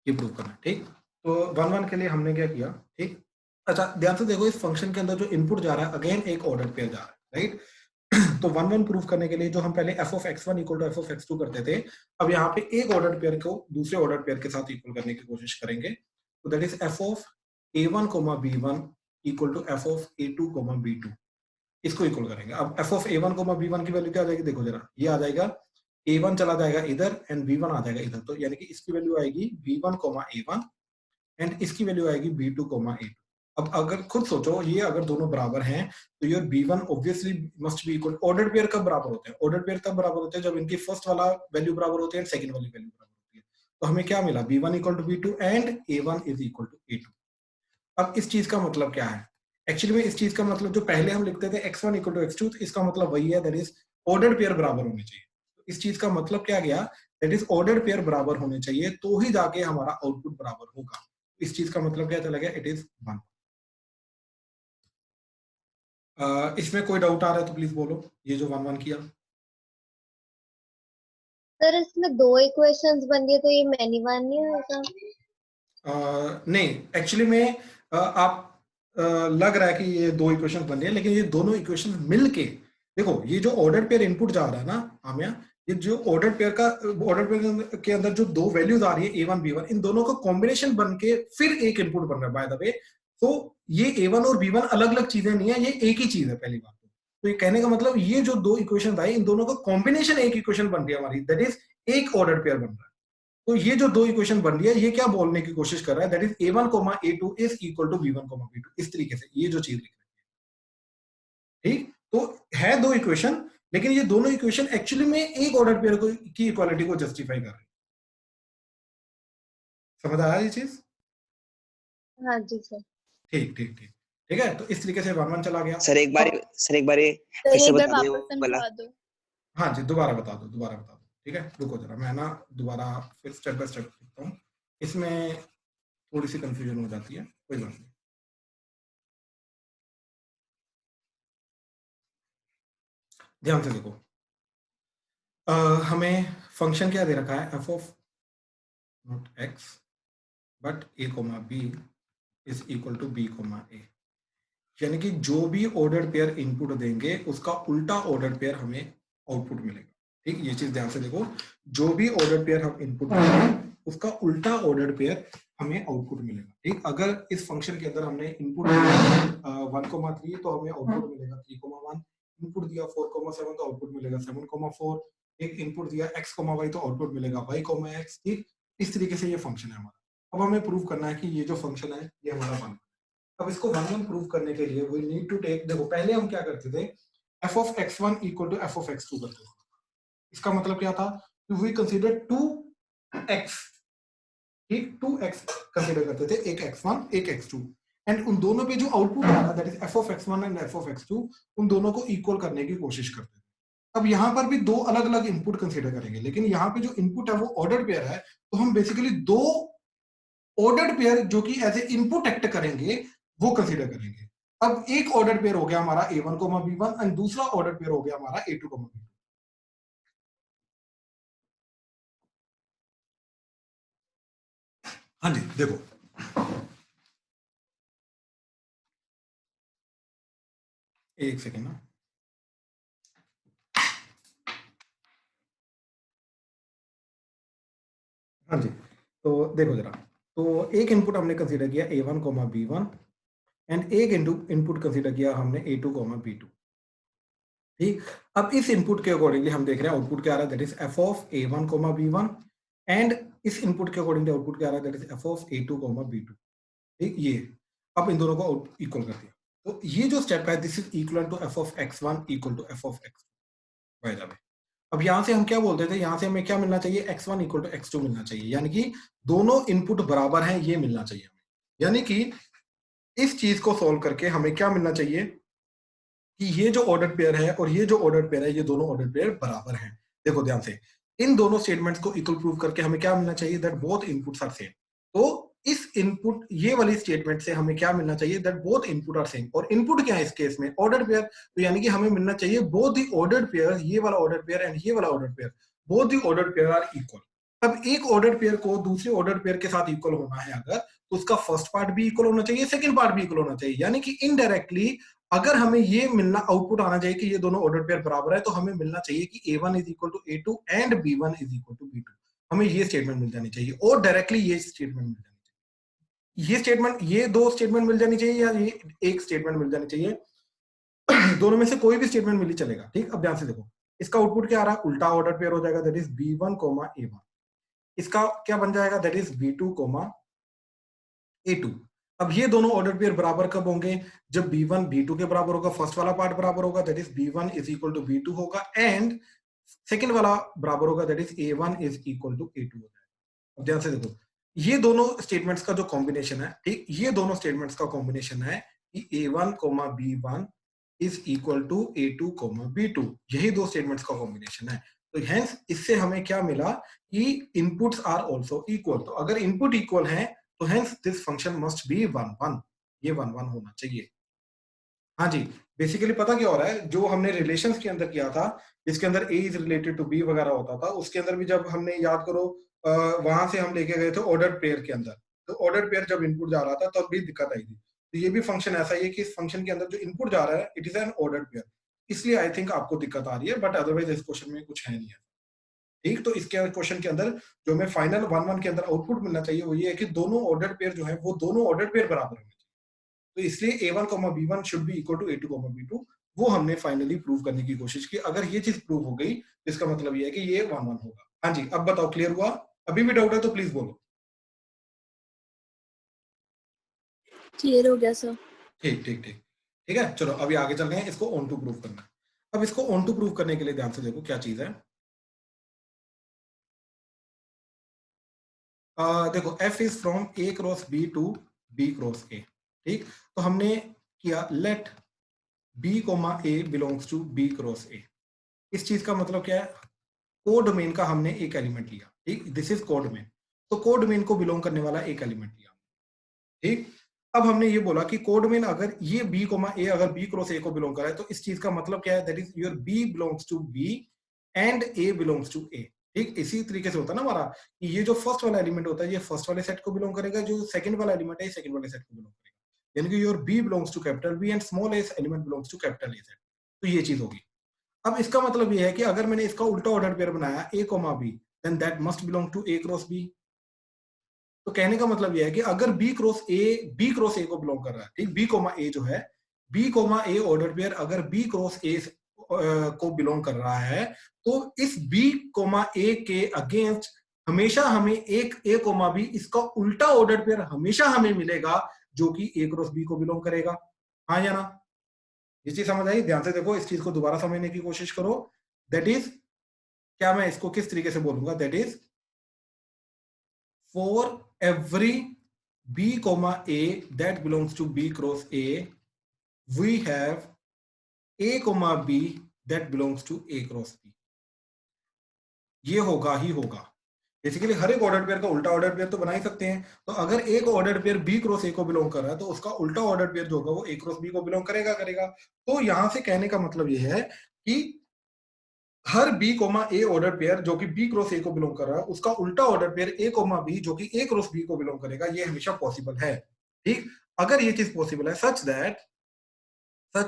[SPEAKER 1] ये प्रूव करना है। ठीक, तो 1 1 के लिए हमने क्या किया। ठीक, अच्छा ध्यान से देखो, इस फंक्शन के अंदर जो इनपुट जा रहा है अगेन एक ऑर्डर पेयर जा रहा है, राइट। तो 1 1 प्रूव करने के लिए जो हम पहले f of x1 equal to f of x2 करते थे, अब यहाँ पे एक ऑर्डर पेयर को दूसरे ऑर्डर पेयर के साथ इक्वल करने की कोशिश करेंगे। तो that is f of a1, b1 equal to f of a2, b2, इसको इक्वल करेंगे। अब f of a1, b1 की वैल्यू क्या आ जाएगी, देखो जरा, ये आ जाएगा a1 चला जाएगा इधर एंड b1 आ जाएगा इधर, तो यानी कि इसकी वैल्यू आएगी b1, a1 एंड इसकी वैल्यू आएगी b2, a2। अब अगर खुद सोचो, ये अगर दोनों बराबर हैं तो your b1 obviously must be equal. Order pair कब बराबर होते हैं? ऑर्डर पेयर तब बराबर होते हैं जब इनकी फर्स्ट वाला वैल्यू बराबर होती है एंड सेकंड वाली वैल्यू बराबर होती है। तो हमें क्या मिला, b1 equal to b2 and a1 is equal to a2। अब इस चीज का मतलब क्या है? एक्चुअली में इस चीज का मतलब जो पहले हम लिखते थे x1 इक्वल टू x2, तो इसका मतलब वही है, दैट इज ऑर्डर पेयर बराबर होने चाहिए। तो इस चीज का मतलब क्या गया, दैट इज ऑर्डर पेयर बराबर होने चाहिए तो ही जाके हमारा आउटपुट बराबर होगा। इस चीज का मतलब क्या चला गया, इट इज 1। इसमें कोई डाउट आ रहा है तो प्लीज बोलो, ये जो 1 1 किया।
[SPEAKER 10] सर इसमें 2 इक्वेशंस बन गए तो ये मैनी वन नहीं होगा?
[SPEAKER 1] नहीं, एक्चुअली में आप लग रहा है कि ये 2 इक्वेशन बन रही है, लेकिन ये दोनों इक्वेशन मिलके, देखो ये जो ऑर्डर पेयर इनपुट जा रहा है ना आमिया, ये जो ऑर्डर पेयर के अंदर जो 2 वैल्यूज आ रही है a1 b1, इन दोनों का कॉम्बिनेशन बन के फिर एक इनपुट बन रहा है बाय द वे। तो ये a1 और b1 अलग अलग चीजें नहीं है, ये एक ही चीज है पहली बात। तो ये कहने का मतलब ये जो 2 इक्वेशन आई, इन दोनों का कॉम्बिनेशन एक इक्वेशन बन रही है हमारी, दैट इज एक ऑर्डर पेयर बन रहा है। तो ये जो 2 इक्वेशन बन रही है, ये क्या बोलने की कोशिश कर रहा है, that is a1, a2 is equal to b1, b2, इस तरीके से ये जो चीज लिख रही है। ठीक, तो है 2 इक्वेशन, लेकिन ये दोनों इक्वेशन एक्चुअली में एक ऑर्डर पेयर की इक्वालिटी को जस्टिफाई कर रही है। समझ आया ये चीज?
[SPEAKER 10] हाँ जी सर।
[SPEAKER 1] ठीक ठीक ठीक ठीक है, तो इस तरीके से 1 1 चला गया।
[SPEAKER 5] सर एक बार फिर से बता दो।
[SPEAKER 1] हाँ जी, दोबारा बता दो। ठीक है, रुको जरा, मैं ना दोबारा फिर स्टेप बाय स्टेप लिखता हूँ, इसमें थोड़ी सी कंफ्यूजन हो जाती है, कोई बात नहीं। ध्यान से देखो, हमें फंक्शन क्या दे रखा है, f of not x but a, b is equal to b, a, यानी कि जो भी ऑर्डर पेयर इनपुट देंगे उसका उल्टा ऑर्डर पेयर हमें आउटपुट मिलेगा। ठीक, ये चीज ध्यान से देखो, जो भी ऑर्डर पेयर हम इनपुट देंगे उसका उल्टा ऑर्डर पेयर हमें आउटपुट मिलेगा। ठीक, अगर इस फंक्शन के अंदर हमने इनपुट दिया 1,3 तो हमें आउटपुट मिलेगा 3,1, इनपुट दिया 4,7 तो आउटपुट मिलेगा 7,4, एक इनपुट दिया x, y तो आउटपुट मिलेगा y, x। ठीक, इस तरीके से ये फंक्शन है हमारा। अब हमें प्रूव करना है कि ये जो फंक्शन है ये हमारा 1। अब इसको 1 1 प्रूव करने के लिए वी नीड टू टेक, देखो पहले हम क्या करते थे, f of x1 equal to f of x2 करते थे। इसका मतलब क्या था, वी कंसीडर 2x, ठीक 2x कंसीडर करते थे, एक x1 एक x2, एंड उन दोनों पे जो आउटपुट आ रहा that is f of x1 and f of x2, उन दोनों को इक्वल करने की कोशिश करते थे। अब यहाँ पर भी 2 अलग अलग इनपुट कंसीडर करेंगे, लेकिन यहाँ पे जो इनपुट है वो ऑर्डर पेयर है, तो हम बेसिकली 2 ऑर्डर पेयर जो कि एज ए इनपुट एक्ट करेंगे वो कंसीडर करेंगे। अब एक ऑर्डर पेयर हो गया हमारा a1, b1 एंड दूसरा ऑर्डर पेयर हो गया हमारा a2, b2। हाँ जी, देखो एक सेकेंड ना, हाँ जी, तो देखो जरा, तो एक इनपुट हमने कंसीडर किया a1, b1 एंड एक इनपुट कंसीडर किया हमने a2, b2। ठीक, अब इस इनपुट के अकॉर्डिंगली हम देख रहे हैं आउटपुट क्या आ रहा है, that is f of a1, b1 and इस इनपुट के अकॉर्डिंगली आउटपुट क्या आ रहा है, that is f of a2, b2। ठीक, ये अब इन दोनों को इक्वल कर दिया, तो ये जो स्टेप है this is equal to f of x1 equal to f of x2 by the way. अब यहाँ से हम क्या बोलते थे, यहाँ से हमें क्या मिलना चाहिए, x1 इक्वल टू x2 मिलना चाहिए, यानी कि दोनों इनपुट बराबर हैं ये मिलना चाहिए हमें। यानी कि इस चीज को सॉल्व करके हमें क्या मिलना चाहिए कि ये जो ऑर्डर पेयर है और ये जो ऑर्डर पेयर है ये दोनों ऑर्डर पेयर बराबर हैं। देखो ध्यान से, इन दोनों स्टेटमेंट्स को इक्वल प्रूव करके हमें क्या मिलना चाहिए, that both inputs are same. तो इस इनपुट ये वाली स्टेटमेंट से हमें क्या मिलना चाहिए, that both input are same. और इनपुट क्या है इस केस में, ऑर्डर्ड पेयर, तो यानी कि हमें मिलना चाहिए बोथ द ऑर्डर्ड पेयर, ये वाला ऑर्डर्ड पेयर एंड ये वाला ordered pair, both the ordered pair are equal. अब एक ऑर्डर्ड पेयर को दूसरे ऑर्डर्ड पेयर के साथ इक्वल होना है अगर, तो उसका फर्स्ट पार्ट भी इक्वल होना चाहिए, सेकंड पार्ट भी इक्वल होना चाहिए। यानी कि इनडायरेक्टली अगर हमें ये मिलना, आउटपुट आना चाहिए कि ये दोनों ऑर्डर्ड पेयर बराबर है, तो हमें मिलना चाहिए कि A1 is equal to A2 and B1 is equal to B2। हमें ये स्टेटमेंट मिल जानी चाहिए, और डायरेक्टली ये स्टेटमेंट मिल जानी चाहिए। ये स्टेटमेंट, ये दो स्टेटमेंट मिल जानी चाहिए, या ये एक स्टेटमेंट मिल जानी चाहिए, दोनों में से कोई भी स्टेटमेंट मिली चलेगा। ठीक, अब ध्यान से देखो, इसका आउटपुट क्या आ रहा है, उल्टा ऑर्डर पेयर हो जाएगा, दैट इज B1, A1। इसका क्या बन जाएगा, दैट इज B2, A2। अब ये दोनों ऑर्डर पेयर बराबर कब होंगे, जब B1 B2 के बराबर होगा, फर्स्ट वाला पार्ट बराबर होगा, that is B1 is equal to B2 होगा, एंड सेकंड वाला बराबर होगा, that is A1 is equal to A2 हो जाएगा। अब ध्यान से देखो, ये दोनों स्टेटमेंट्स का जो कॉम्बिनेशन है, ठीक, ये दोनों स्टेटमेंट्स का कॉम्बिनेशन है कि A1, B1 is equal to A2, B2, यही दो स्टेटमेंट्स का कॉम्बिनेशन है। तो हेंस इससे हमें क्या मिला कि इनपुट्स आर आल्सो इक्वल। तो अगर इनपुट इक्वल है तो hence this function must be 1 1, ये 1 1 होना चाहिए। हाँ जी, बेसिकली पता क्या हो रहा है, जो हमने रिलेशंस के अंदर किया था, जिसके अंदर A is related to B वगैरह होता था, उसके अंदर भी जब हमने, याद करो, वहां से हम लेके गए थे ऑर्डर्ड पेयर के अंदर, तो ऑर्डर्ड पेयर जब इनपुट जा रहा था तब भी दिक्कत आई थी। तो ये भी फंक्शन ऐसा ही है कि इस फंक्शन के अंदर जो इनपुट जा रहा है it is an ordered pair, इसलिए आई थिंक आपको दिक्कत आ रही है, बट अदरवाइज इस क्वेश्चन में कुछ है नहीं है। ठीक, तो इसके क्वेश्चन के अंदर जो हमें फाइनल 1 1 के अंदर आउटपुट मिलना चाहिए वो ये है कि दोनों ऑर्डर्ड पेयर जो है वो दोनों ऑर्डर्ड पेयर बराबर होने चाहिए। तो इसलिए A1, B1 should be equal to A2, B2, वो हमने फाइनली प्रूव करने की कोशिश की। अगर ये चीज प्रूव हो गई इसका मतलब ये है कि ये 1 1 होगा। हाँ जी, अब बताओ, क्लियर हुआ? अभी भी डाउट है तो प्लीज बोलो।
[SPEAKER 3] क्लियर हो गया सर।
[SPEAKER 1] ठीक ठीक ठीक ठीक है, चलो अभी आगे चल रहे हैं, इसको ऑन टू प्रूव करना है। अब इसको ऑन टू प्रूव करने के लिए ध्यान से देखो क्या चीज है। देखो f is from A cross B to B cross A। ठीक, तो हमने किया let B, A belongs to B cross A। इस चीज का मतलब क्या है, कोडोमेन का हमने एक एलिमेंट लिया। ठीक, दिस इज कोडोमेन, तो कोडोमेन को बिलोंग करने वाला एक एलिमेंट लिया। ठीक, अब हमने ये बोला कि कोडोमेन अगर ये B, A अगर B क्रॉस A को बिलोंग कर रहा है, तो इस चीज का मतलब क्या है, that is your B belongs to B and A belongs to A। ठीक, इसी तरीके से होता है ना हमारा, कि ये जो फर्स्ट वाला एलिमेंट होता है ये फर्स्ट वाले सेट को बिलोंग करेगा, जो सेकंड वाला एलिमेंट है ये सेकंड वाले सेट को बिलोंग करेगा, यानी कि your B belongs to capital B and small a element belongs to capital A set. तो ये चीज होगी। अब इसका मतलब ये है कि अगर मैंने इसका उल्टा ऑर्डर पेयर बनाया A, B, then that must belong to A cross B। तो कहने का मतलब यह है कि अगर B क्रॉस A को बिलोंग कर रहा है, ठीक, B, A जो है, B, A ऑर्डर पेयर अगर B क्रॉस A को बिलोंग कर रहा है, तो इस B, A के अगेंस्ट हमेशा हमें एक A, B इसका उल्टा ऑर्डर पेयर हमेशा हमें मिलेगा जो कि A क्रॉस B को बिलोंग करेगा। हाँ या ना? ये चीज समझ आई? ध्यान से देखो, इस चीज को दोबारा समझने की कोशिश करो। दैट इज, क्या मैं इसको किस तरीके से बोलूंगा, that is for every B, A that belongs to B cross A, we have A, B that belongs to A cross B। ये होगा ही होगा। बेसिकली हर एक ऑर्डर पेयर का उल्टा ऑर्डर पेयर तो बना ही सकते हैं। तो अगर एक order pair B cross A को बिलोंग कर रहा है, तो उसका उल्टा ऑर्डर पेयर जो होगा वो A क्रॉस B को बिलोंग करेगा। तो यहां से कहने का मतलब ये है कि हर B, A ऑर्डर पेयर जो कि B क्रॉस A को बिलोंग कर रहा है, उसका उल्टा ऑर्डर पेयर A, B जो कि A क्रॉस B को बिलोंग करेगा, ये हमेशा पॉसिबल है। ठीक, अगर ये चीज पॉसिबल है such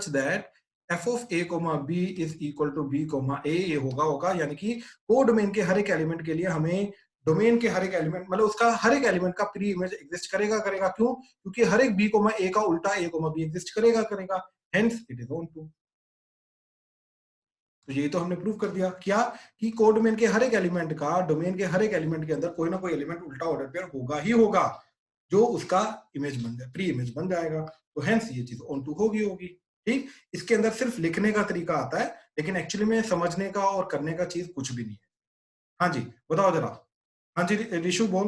[SPEAKER 1] that f of A, B is equal to B, A, ये होगा, यानी कि कोडोमेन के हर एक एलिमेंट के लिए हमें डोमेन के हर एक एलिमेंट, मतलब उसका हर एक एलिमेंट का प्री इमेज एग्जिस्ट करेगा। क्यों? क्योंकि हर एक B, A का उल्टा A, B एग्जिस्ट करेगा। Hence it is onto. तो ये तो हमने प्रूव कर दिया क्या, कि कोडोमेन के हर एक एलिमेंट का डोमेन के हर एक एलिमेंट के अंदर कोई ना कोई एलिमेंट उल्टा ऑर्डर पेयर होगा ही होगा, जो उसका इमेज बन जाए, प्री इमेज बन जाएगा। तो हेंस ये चीज ऑन टू होगी। ठीक, इसके अंदर सिर्फ लिखने का तरीका आता है, लेकिन एक्चुअली में समझने का और करने का चीज कुछ भी नहीं है। हाँ जी, बताओ जरा। हाँ जी ऋषु बोल।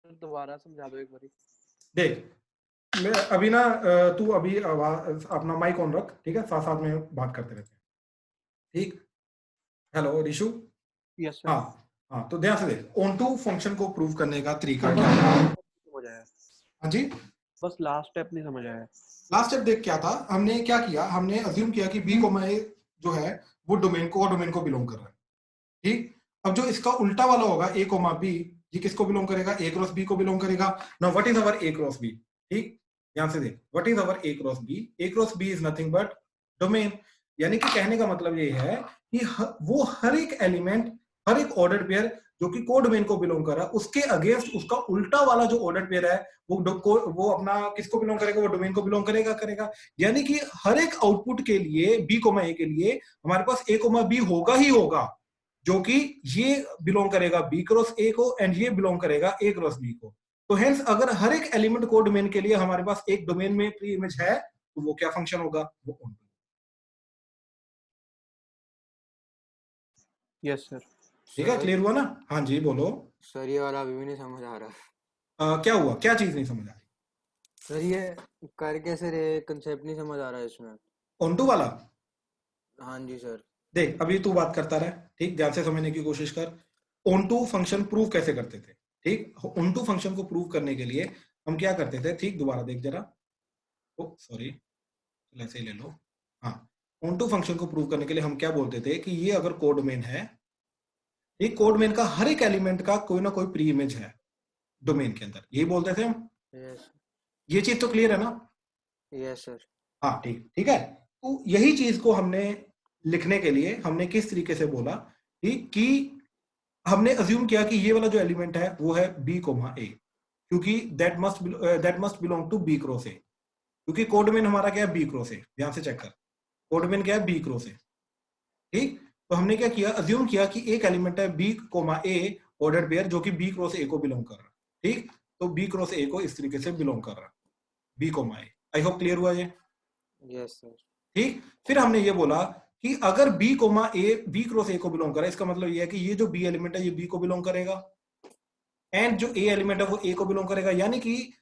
[SPEAKER 7] दोबारा समझा दो एक बार।
[SPEAKER 1] देख, मैं अभी ना, तू अभी अपना माइक ऑन रख, ठीक है, साथ साथ में बात करते रहते हैं। ठीक, हेलो ऋषु।
[SPEAKER 7] Yes sir.
[SPEAKER 1] हाँ, हाँ तो ध्यान से देख, ऑन टू फंक्शन को प्रूव करने का तरीका क्या है?
[SPEAKER 7] समझ आया,
[SPEAKER 1] हाँ जी,
[SPEAKER 7] बस लास्ट स्टेप नहीं समझ आया।
[SPEAKER 1] लास्ट स्टेप देख क्या था, हमने क्या किया, हमने अज्यूम किया कि बी कोमा ए जो है वो डोमेन को बिलोंग कर रहा है, ठीक। अब जो इसका उल्टा वाला होगा ए कोमा बी, ये किसको बिलोंग करेगा? ए क्रॉस बी को बिलोंग करेगा। Now what is our A cross B? ठीक, ध्यान से देख, what is our A cross B? A cross B is nothing but domain. यानी कि कहने का मतलब ये है कि वो हर एक एलिमेंट, हर एक ऑर्डर पेयर जो कि कोडोमेन को बिलोंग कर रहा है, उसके अगेंस्ट उसका उल्टा वाला जो ऑर्डर पेयर है वो अपना किसको बिलोंग करेगा? वो डोमेन को बिलोंग करेगा। यानी कि हर एक आउटपुट के लिए बी कोमा ए के लिए हमारे पास ए कोमा बी होगा ही होगा, जो कि ये बिलोंग करेगा बी क्रॉस ए को एंड ये बिलोंग करेगा ए क्रॉस बी को। तो हेंस अगर हर एक एलिमेंट को डोमेन के लिए हमारे पास एक डोमेन में प्री इमेज है, तो वो क्या फंक्शन होगा? वो ऑन टू।
[SPEAKER 7] Yes sir.
[SPEAKER 1] ठीक है, क्लियर हुआ ना? हाँ जी बोलो
[SPEAKER 11] सर। ये वाला अभी भी नहीं समझ आ रहा।
[SPEAKER 1] क्या हुआ, क्या चीज नहीं समझ आ रही?
[SPEAKER 11] सर ये कर कैसे रहे, कंसेप्ट नहीं समझ आ रहा है इसमें।
[SPEAKER 1] ऑन टू वाला?
[SPEAKER 11] हाँ जी सर।
[SPEAKER 1] देख अभी तू बात करता रहे, ठीक, ध्यान से समझने की कोशिश कर। ऑन टू फंक्शन प्रूव कैसे करते थे? ठीक, ऑन टू फंक्शन को प्रूव करने के लिए हम क्या करते थे? ठीक, दोबारा देख जरा, ओ सॉरी, ऐसे ही ले लो। हाँ, ऑन टू फंक्शन को प्रूव करने के लिए हम क्या बोलते थे कि ये अगर कोडोमेन है, एक कोडोमेन का हर एक एलिमेंट का कोई ना कोई प्री इमेज है डोमेन के अंदर, यही बोलते थे हम।
[SPEAKER 11] यस।
[SPEAKER 1] ये चीज तो क्लियर है ना?
[SPEAKER 11] Yes sir.
[SPEAKER 1] हाँ ठीक है। तो यही चीज को हमने लिखने के लिए हमने किस तरीके से बोला, ठीक, कि हमने अज्यूम किया कि ये वाला जो एलिमेंट है वो है बी कोमा ए, क्योंकि that must belong to B cross A, क्योंकि कोडोमेन हमारा क्या है? B cross A. ध्यान से चेक कर, कोडोमेन क्या है? बी क्रॉस ए, ठीक। तो हमने क्या किया? अज्यूम किया कि एक एलिमेंट है बी कोमा ए ऑर्डर पेयर जो कि बी क्रॉस ए को बिलोंग कर रहा है, ठीक। तो बी क्रॉस ए को इस तरीके से बिलोंग कर रहा है, B comma A. I hope clear हुआ ये?
[SPEAKER 11] Yes sir.
[SPEAKER 1] ठीक, फिर हमने ये बोला कि अगर B comma A B cross A को बिलोंग करे, इसका मतलब ये है कि ये जो बी एलिमेंट है ये बी को बिलोंग करेगा, एंड जो ए एलिमेंट है वो ए को बिलोंग करेगा। यानी कि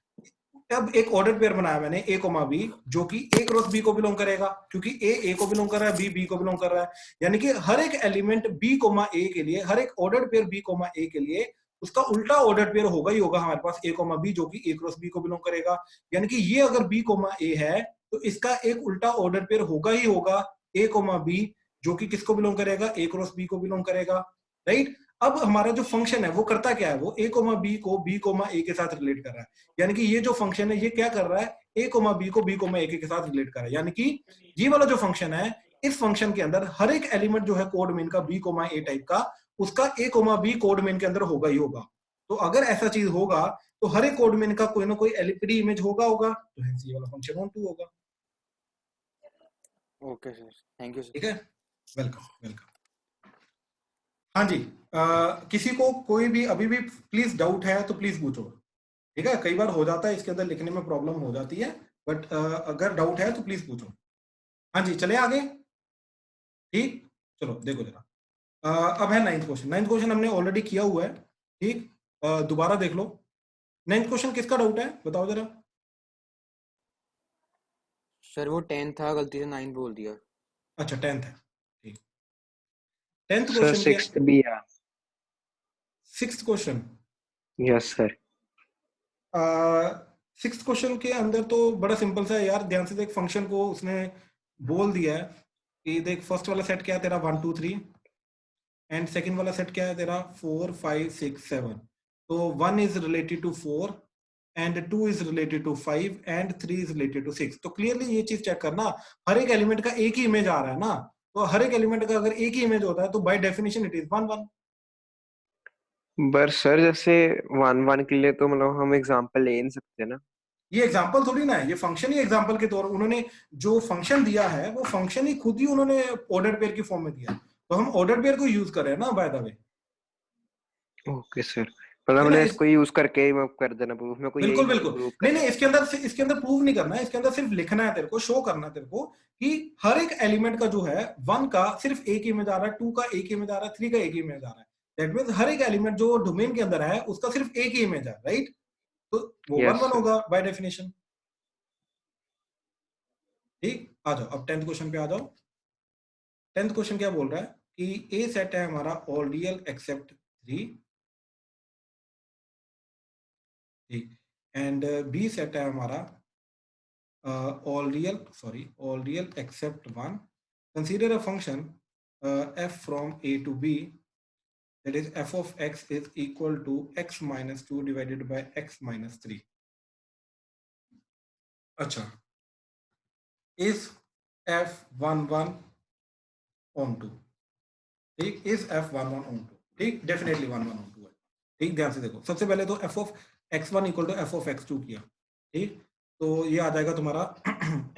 [SPEAKER 1] अब एक ऑर्डर पेयर बनाया मैंने ए कोमा बी, जो कि ए क्रॉस बी को बिलोंग करेगा, क्योंकि ए को बिलोंग कर रहा है, बी को बिलोंग कर रहा है। यानी कि हर एक एलिमेंट बी कोमा ए के लिए, हर एक ऑर्डर पेयर बी कोमा ए के लिए उसका उल्टा ऑर्डर पेयर होगा ही होगा हमारे पास ए कोमा बी, जो कि ए क्रॉस बी को बिलोंग करेगा। यानी कि ये अगर बी कोमा ए है तो इसका एक उल्टा ऑर्डर पेयर होगा ही होगा ए कोमा बी, जो कि किसको बिलोंग करेगा? ए क्रॉस बी को बिलोंग करेगा, राइट। अब हमारा जो फंक्शन है वो करता क्या है? वो ए कोमा बी को बी कोमा ए के साथ रिलेट कर रहा है। यानी कि ये जो फंक्शन है ये क्या कर रहा है? ए कोमा बी को बी कोमा ए के साथ रिलेट कर रहा है। यानी कि ये वाला जो फंक्शन है, इस फंक्शन के अंदर हर एक एलिमेंट जो है कोडमेन का बी कोमा ए टाइप का, उसका ए कोमा बी कोडमेन के अंदर होगा ही होगा। तो अगर ऐसा चीज होगा तो हर एक कोडमेन का कोई ना कोई प्री इमेज होगा, तो हेंस ये वाला फंक्शन ऑन टू होगा।
[SPEAKER 11] Okay sir, thank you sir.
[SPEAKER 1] ठीक है, वेलकम। हाँ जी, किसी को कोई भी अभी भी प्लीज डाउट है तो प्लीज पूछो, ठीक है। कई बार हो जाता है इसके अंदर लिखने में प्रॉब्लम हो जाती है, बट अगर डाउट है तो प्लीज पूछो। हाँ जी, चले आगे। ठीक, चलो देखो जरा, अब है 9th क्वेश्चन। 9th क्वेश्चन हमने ऑलरेडी किया हुआ है, ठीक। दोबारा देख लो। 9th क्वेश्चन किसका डाउट है बताओ जरा।
[SPEAKER 11] सर वो 10 था, गलती से 9 बोल दिया।
[SPEAKER 1] अच्छा 10th है, ठीक। 10th
[SPEAKER 2] सर
[SPEAKER 1] क्वेश्चन
[SPEAKER 2] 6th भी है।
[SPEAKER 1] 6th question?
[SPEAKER 2] Yes sir.
[SPEAKER 1] 6th question के अंदर तो बड़ा सिंपल सा है यार, ध्यान से देख। फंक्शन को उसने बोल दिया है कि देख फर्स्ट वाला सेट क्या है तेरा 1 2 3, एंड सेकंड वाला सेट क्या है तेरा 4 5 6 7। तो 1 is related to 4 and 2 is related to 5 and 3 is related to 6। तो क्लियरली ये चीज चेक करना, हर एक एलिमेंट का एक ही इमेज आ रहा है ना, तो हर एक एलिमेंट का अगर एक ही इमेज होता है तो बाय डेफिनेशन इट इज 1 1।
[SPEAKER 2] पर सर जैसे 1 1 के लिए तो मतलब हम एग्जांपल ले नहीं सकते ना।
[SPEAKER 1] ये एग्जांपल थोड़ी ना है, ये फंक्शन ही एग्जांपल के तौर, उन्होंने जो फंक्शन दिया है वो फंक्शन ही खुद ही उन्होंने ऑर्डर पेयर की फॉर्म में दिया, तो हम ऑर्डर पेयर को यूज कर रहे हैं ना bye the way.
[SPEAKER 2] Okay sir, मतलब हमने इसको यूज करके ही कर देना प्रूफ में कोई
[SPEAKER 1] बिल्कुल। नहीं, इसके अंदर प्रूव नहीं करना है, इसके अंदर सिर्फ लिखना है तेरे को, शो करना है तेरे को कि हर एक एलिमेंट का जो है 1 का सिर्फ एक इमेज आ रहा है, 2 का एक इमेज आ रहा है, 3 का एक इमेज आ रहा है। दैट मींस हर एक एलिमेंट जो डोमेन के अंदर है उसका सिर्फ एक ही इमेज है, राइट। तो वो 1 1 होगा बाय डेफिनेशन। ठीक, आ जाओ अब 10th क्वेश्चन पे आ जाओ। 10th क्वेश्चन क्या बोल रहा है कि ए सेट है हमारा ऑल रियल एक्सेप्ट 3 ठीक। एंड बी सेट है हमारा all real except 1। Consider a function f from a to b, that is f of x is equal to x minus 2 divided by x minus 3। अच्छा, is f11 on 2, ठीक, is f11 on 2, ठीक, definitely 11 on 2 है, ठीक। ध्यान से देखो, सबसे पहले तो f of x1 equal to f of x2 किया, ठीक, तो ये आ जाएगा तुम्हारा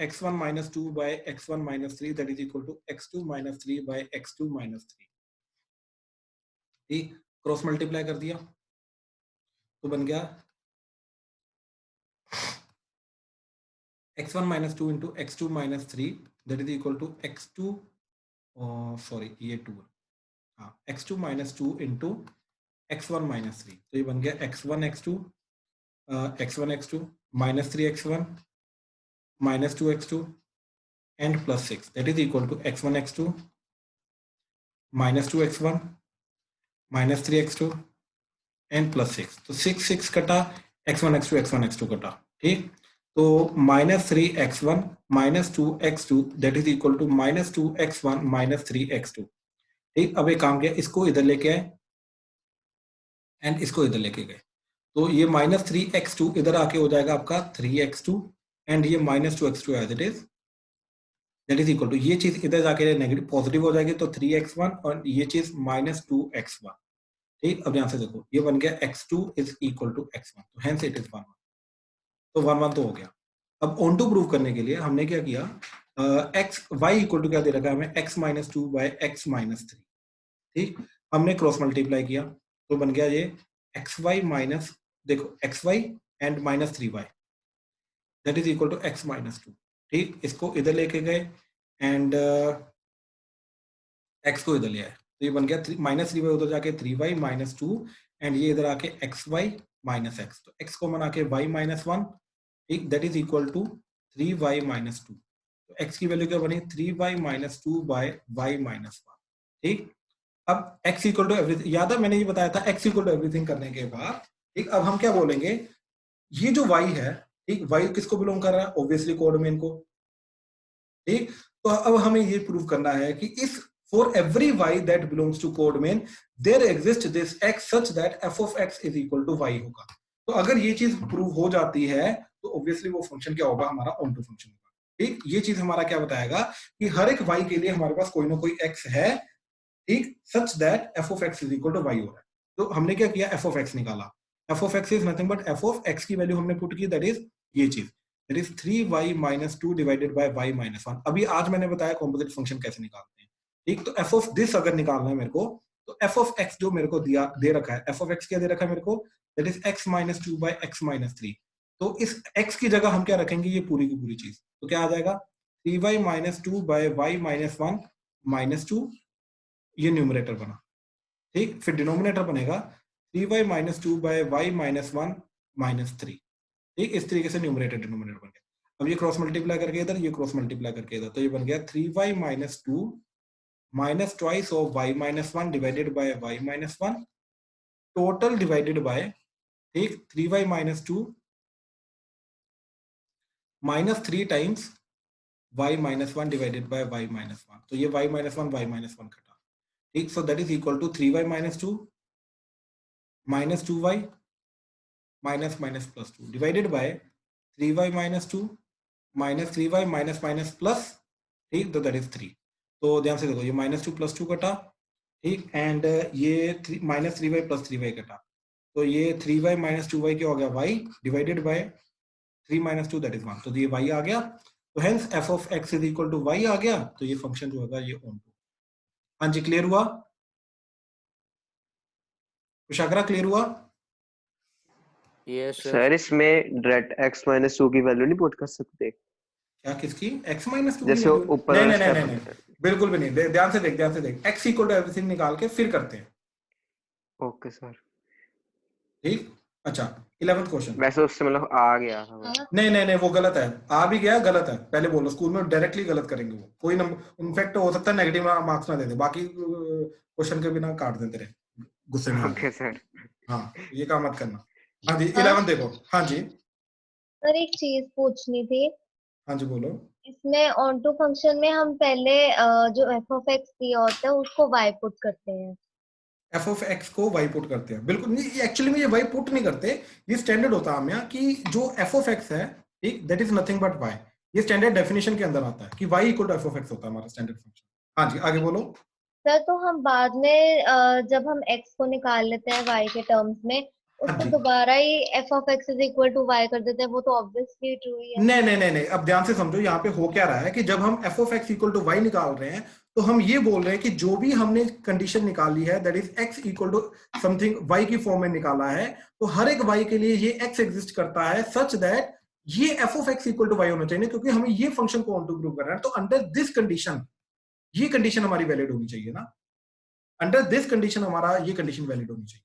[SPEAKER 1] x1 minus 2 by x1 minus 3 that is equal to x2 minus 3 by x2 minus 3, ठीक। क्रॉस मल्टीप्लाई कर दिया तो बन गया x1 minus 2 into x2 minus 3 that is equal to x2 ये 2 हाँ, x2 minus 2 into x1 minus 3, तो ये बन गया x1 x2 minus 3 x1 minus 2 x2 and plus 6 that is equal to x1 x2 minus 2 x1 minus 3 x2 and plus 6, तो 6 कटा, x1 x2 कटा, ठीक, तो -3 x1 -2 x2 that is equal to -2 x1 -3 x2, ठीक। अब एक काम किया, इसको इधर लेके आए एंड इसको इधर लेके गए, तो ये -3 x2 इधर आके हो जाएगा आपका 3 x2 एंड ये -2 x2 as it is, that is equal to, ये चीज इधर जाके नेगेटिव पॉजिटिव हो जाएगी, तो 3 x1 और ये चीज -2 x1, ठीक। अब यहां से देखो, ये बन गया x2 is equal to x1, तो हेंस इट इज 1 1, तो 1 1 तो हो गया। अब ऑन टू प्रूव करने के लिए हमने क्या किया, y इक्वल टू क्या दे रखा है हमें, x minus 2 by x minus 3, ठीक। हमने क्रॉस मल्टीप्लाई किया तो बन गया ये xy माइनस, देखो xy and minus 3y that is equal to x minus 2, ठीक। इसको इधर लेके गए एंड x को इधर ले आए, तो ये बन गया -3y उधर जाके 3y minus 2 एंड ये इधर आके xy minus x, तो x को मना के y minus 1, ठीक, that is equal to 3y minus 2, तो x की वैल्यू क्या बनी, 3y minus 2 by y minus 1, ठीक। अब x इक्वल टू एवरीथिंग, याद है मैंने ये बताया था, x इक्वल टू एवरीथिंग करने के बाद, ठीक, अब हम क्या बोलेंगे, ये जो y है, ठीक, y किसको बिलोंग कर रहा है, ऑब्वियसली कोड मेन को, ठीक। तो अब हमें ये प्रूव करना है कि इस for every y that belongs to code main there exists this x such that f of x is equal to y होगा। तो अगर ये चीज प्रूव हो जाती है तो ऑब्वियसली वो फंक्शन क्या होगा, हमारा ऑन टू फंक्शन होगा, ठीक। ये चीज हमारा क्या बताएगा कि हर एक y के लिए हमारे पास कोई ना कोई x है, ठीक, such that f of x is equal to y हो रहा है। तो हमने क्या किया, f of x निकाला, f of x is nothing but f of x की वैल्यू हमने पुट की, दैट इज ये चीज, that is 3y minus 2 divided by y minus 1। अभी आज मैंने बताया कॉम्पोजिट फंक्शन कैसे निकालते हैं, ठीक। तो f of this अगर निकालना है मेरे को, तो f of x जो मेरे को दिया दे रखा है, f of x क्या दे रखा है मेरे को, that is x minus 2 by x minus 3, तो इस x की जगह हम क्या रखेंगे, ये पूरी की पूरी चीज, तो क्या आ जाएगा 3y minus 2 by y minus 1 minus 2, ये न्यूमरेटर बना, ठीक। फिर डिनोमिनेटर बनेगा 3y minus 2 by y minus 1 minus 3, ठीक। इस तरीके से न्यूमरेटर डिनोमिनेटर बन गया। अब ये क्रॉस मल्टीप्लाई करके इधर, ये क्रॉस मल्टीप्लाई करके इधर, तो ये बन गया 3y minus 2 minus twice of y minus 1 divided by y minus 1 total divided by, ठीक, 3y minus 2 minus 3 times y minus 1 divided by y minus 1, तो ये y minus 1 y minus 1 कटा, ठीक। So that is equal to 3y minus 2 minus 2y minus minus plus 2 divided by 3y minus 2 minus 3y minus minus plus, ठीक, तो that is 3। तो ध्यान से देखो, ये -2 + 2 कटा, ठीक, एंड ये -3y + 3y कटा, तो ये 3y minus 2y क्या हो गया, y divided by 3 minus 2 that is 1, तो ये y आ गया, तो hence f of x is equal to y आ गया, तो ये फंक्शन जो होगा ये ऑन टू। हाँ जी, क्लियर हुआ, कुशाग्रा क्लियर हुआ?
[SPEAKER 11] यस
[SPEAKER 2] सर इसमें डायरेक्ट x minus 2 की वैल्यू नहीं पुट कर सकते
[SPEAKER 1] क्या, किसकी, x minus 2
[SPEAKER 2] जैसे ऊपर
[SPEAKER 1] नहीं नहीं नहीं नहीं, बिल्कुल भी नहीं, ध्यान से देख, x इक्वल टू एवरीथिंग निकाल के फिर करते हैं,
[SPEAKER 2] ओके सर,
[SPEAKER 1] ठीक। अच्छा 11th क्वेश्चन,
[SPEAKER 2] वैसे उससे मतलब आ गया था
[SPEAKER 1] नहीं नहीं नहीं, वो गलत है, आ भी गया गलत है, पहले बोलो, स्कूल में डायरेक्टली गलत करेंगे वो, कोई नंबर इनफैक्ट हो सकता है नेगेटिव मार्क्स ना दे दे, बाकी क्वेश्चन के बिना काट देते रहे, गुस्से में आ
[SPEAKER 2] ओके
[SPEAKER 1] जाए।
[SPEAKER 2] सर।
[SPEAKER 1] हाँ, ये काम मत करना। हाँ जी 11 देखो। हाँ जी
[SPEAKER 10] सर एक चीज पूछनी थी,
[SPEAKER 1] हाँ जी बोलो।
[SPEAKER 10] इसमें ऑन टू फंक्शन में हम पहले जो एफ ऑफ एक्स दिया होता है उसको वाई पुट करते हैं।
[SPEAKER 1] एफ ऑफ एक्स को वाई पुट करते हैं, बिल्कुल नहीं, एक्चुअली में ये वाई पुट नहीं करते, ये स्टैंडर्ड होता है हमें कि जो एफ ऑफ एक्स है, ठीक, that is nothing but Y. ये स्टैंडर्ड डेफिनेशन के अंदर आता है कि Y equal to F of X होता है हमारा स्टैंडर्ड फंक्शन। हाँ जी आगे बोलो।
[SPEAKER 10] सर तो हम बाद में जब हम एक्स को निकाल लेते हैं वाई के टर्म्स में,
[SPEAKER 1] हाँ
[SPEAKER 10] उसको
[SPEAKER 1] जी,
[SPEAKER 10] दोबारा ही F of x is equal to Y कर देते हैं, वो तो ऑब्वियसली ट्रू ही है।
[SPEAKER 1] नहीं नहीं नहीं नहीं, अब ध्यान से समझो यहाँ पे हो क्या रहा है कि जब हम F of x equal to Y निकाल रहे हैं तो हम ये बोल रहे हैं कि जो भी हमने कंडीशन निकाली है that is X equal to something Y की फॉर्म में निकाला है, तो हर एक वाई के लिए ये एक्स एग्जिस्ट करता है सच दैट ये F of x equal to Y होना चाहिए, क्योंकि हमें ये फंक्शन को ऑन टू प्रूव करना है। तो अंडर दिस कंडीशन ये कंडीशन हमारी वैलिड होनी चाहिए ना, अंडर दिस कंडीशन हमारा ये कंडीशन वैलिड होनी चाहिए।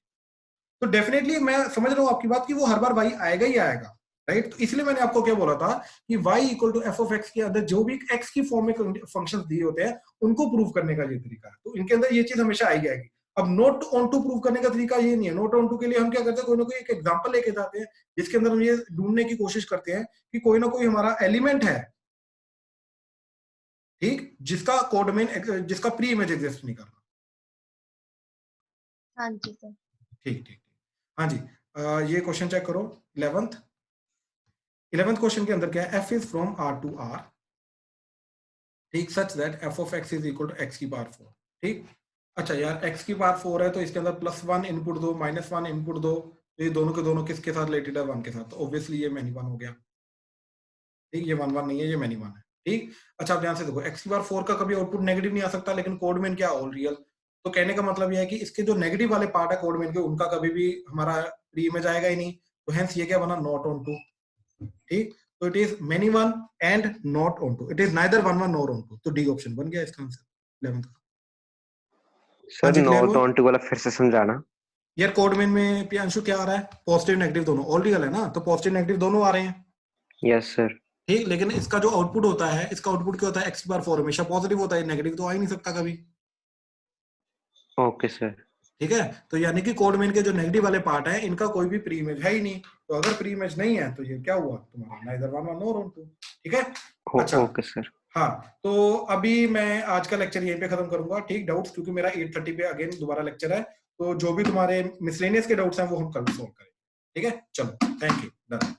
[SPEAKER 1] तो डेफिनेटली मैं समझ रहा हूं आपकी बात कि वो हर बार वाई आएगा ही आएगा, राइट। तो इसलिए मैंने आपको क्या बोला था कि y equal to F of X के अंदर जो भी x की फॉर्म में फंक्शंस दिए होते हैं उनको प्रूव करने का ये तरीका है, तो इनके अंदर ये चीज हमेशा आई जाएगी। अब नोट ऑन टू प्रूव करने का तरीका ये नहीं है। नोट ऑन टू के लिए हम क्या करते हैं, कोई ना कोई एक एग्जांपल लेके जाते हैं जिसके अंदर हम ये ढूंढने की कोशिश करते हैं कि कोई ना कोई हमारा एलिमेंट है, ठीक, जिसका कोड में जिसका प्री इमेज एग्जिस्ट नहीं कर रहा।
[SPEAKER 10] हाँ जी सर।
[SPEAKER 1] ठीक ठीक। हाँ जी ये क्वेश्चन चेक करो 11th क्वेश्चन के अंदर क्या है, f is from r to r, ठीक, such that f of x is equal to x की पावर 4, ठीक। अच्छा यार x की पावर 4 है तो इसके अंदर +1 इनपुट दो, -1 इनपुट दो, तो ये दोनों के दोनों किसके साथ रिलेटेड है, 1 के साथ, तो ऑब्वियसली ये मैनी 1 हो गया, ठीक, ये 1 1 नहीं है, ये मैनी 1 है, ठीक। अच्छा आप ध्यान से देखो x की पावर 4 का कभी आउटपुट नेगेटिव नहीं आ सकता, लेकिन कोड में क्या ऑल रियल, तो कहने का मतलब यह है कि इसके जो नेगेटिव वाले पार्ट है कोड में के उनका कभी भी हमारा प्री इमेज आएगा ही नहीं, तो हेंस ये क्या बना, नॉट ऑन टू, ठीक। तो it is many one and not onto, it is neither 1 1 nor onto, तो डी ऑप्शन बन गया इसका आंसर 11th का।
[SPEAKER 2] सर नॉट ऑन टू वाला फिर से समझाना
[SPEAKER 1] यार। कोड में प्रियांशु क्या आ रहा है, पॉजिटिव नेगेटिव दोनों ऑल रियल है ना, तो पॉजिटिव नेगेटिव दोनों आ रहे हैं,
[SPEAKER 2] यस सर,
[SPEAKER 1] ठीक, लेकिन इसका जो आउटपुट होता है, इसका आउटपुट क्या होता है, x की पावर 4 हमेशा पॉजिटिव होता है, नेगेटिव तो आ ही नहीं सकता कभी,
[SPEAKER 2] ओके सर,
[SPEAKER 1] ठीक है। तो यानी कि कोड में के जो नेगेटिव वाले पार्ट है इनका कोई भी प्री इमेज है ही नहीं, तो अगर प्री इमेज नहीं है तो ये क्या हुआ तुम्हारा, नाइदर 1 1 नॉर ऑन टू, ठीक है। अच्छा
[SPEAKER 2] ओके सर,
[SPEAKER 1] हाँ, तो अभी मैं आज का लेक्चर यहीं पे खत्म करूंगा, ठीक, डाउट्स, क्योंकि मेरा 8:30 पे अगेन दोबारा लेक्चर है, तो जो भी तुम्हारे मिसलेनियस के डाउट्स हैं वो हम कल सॉल्व करेंगे, ठीक है। चलो थैंक यू, डन।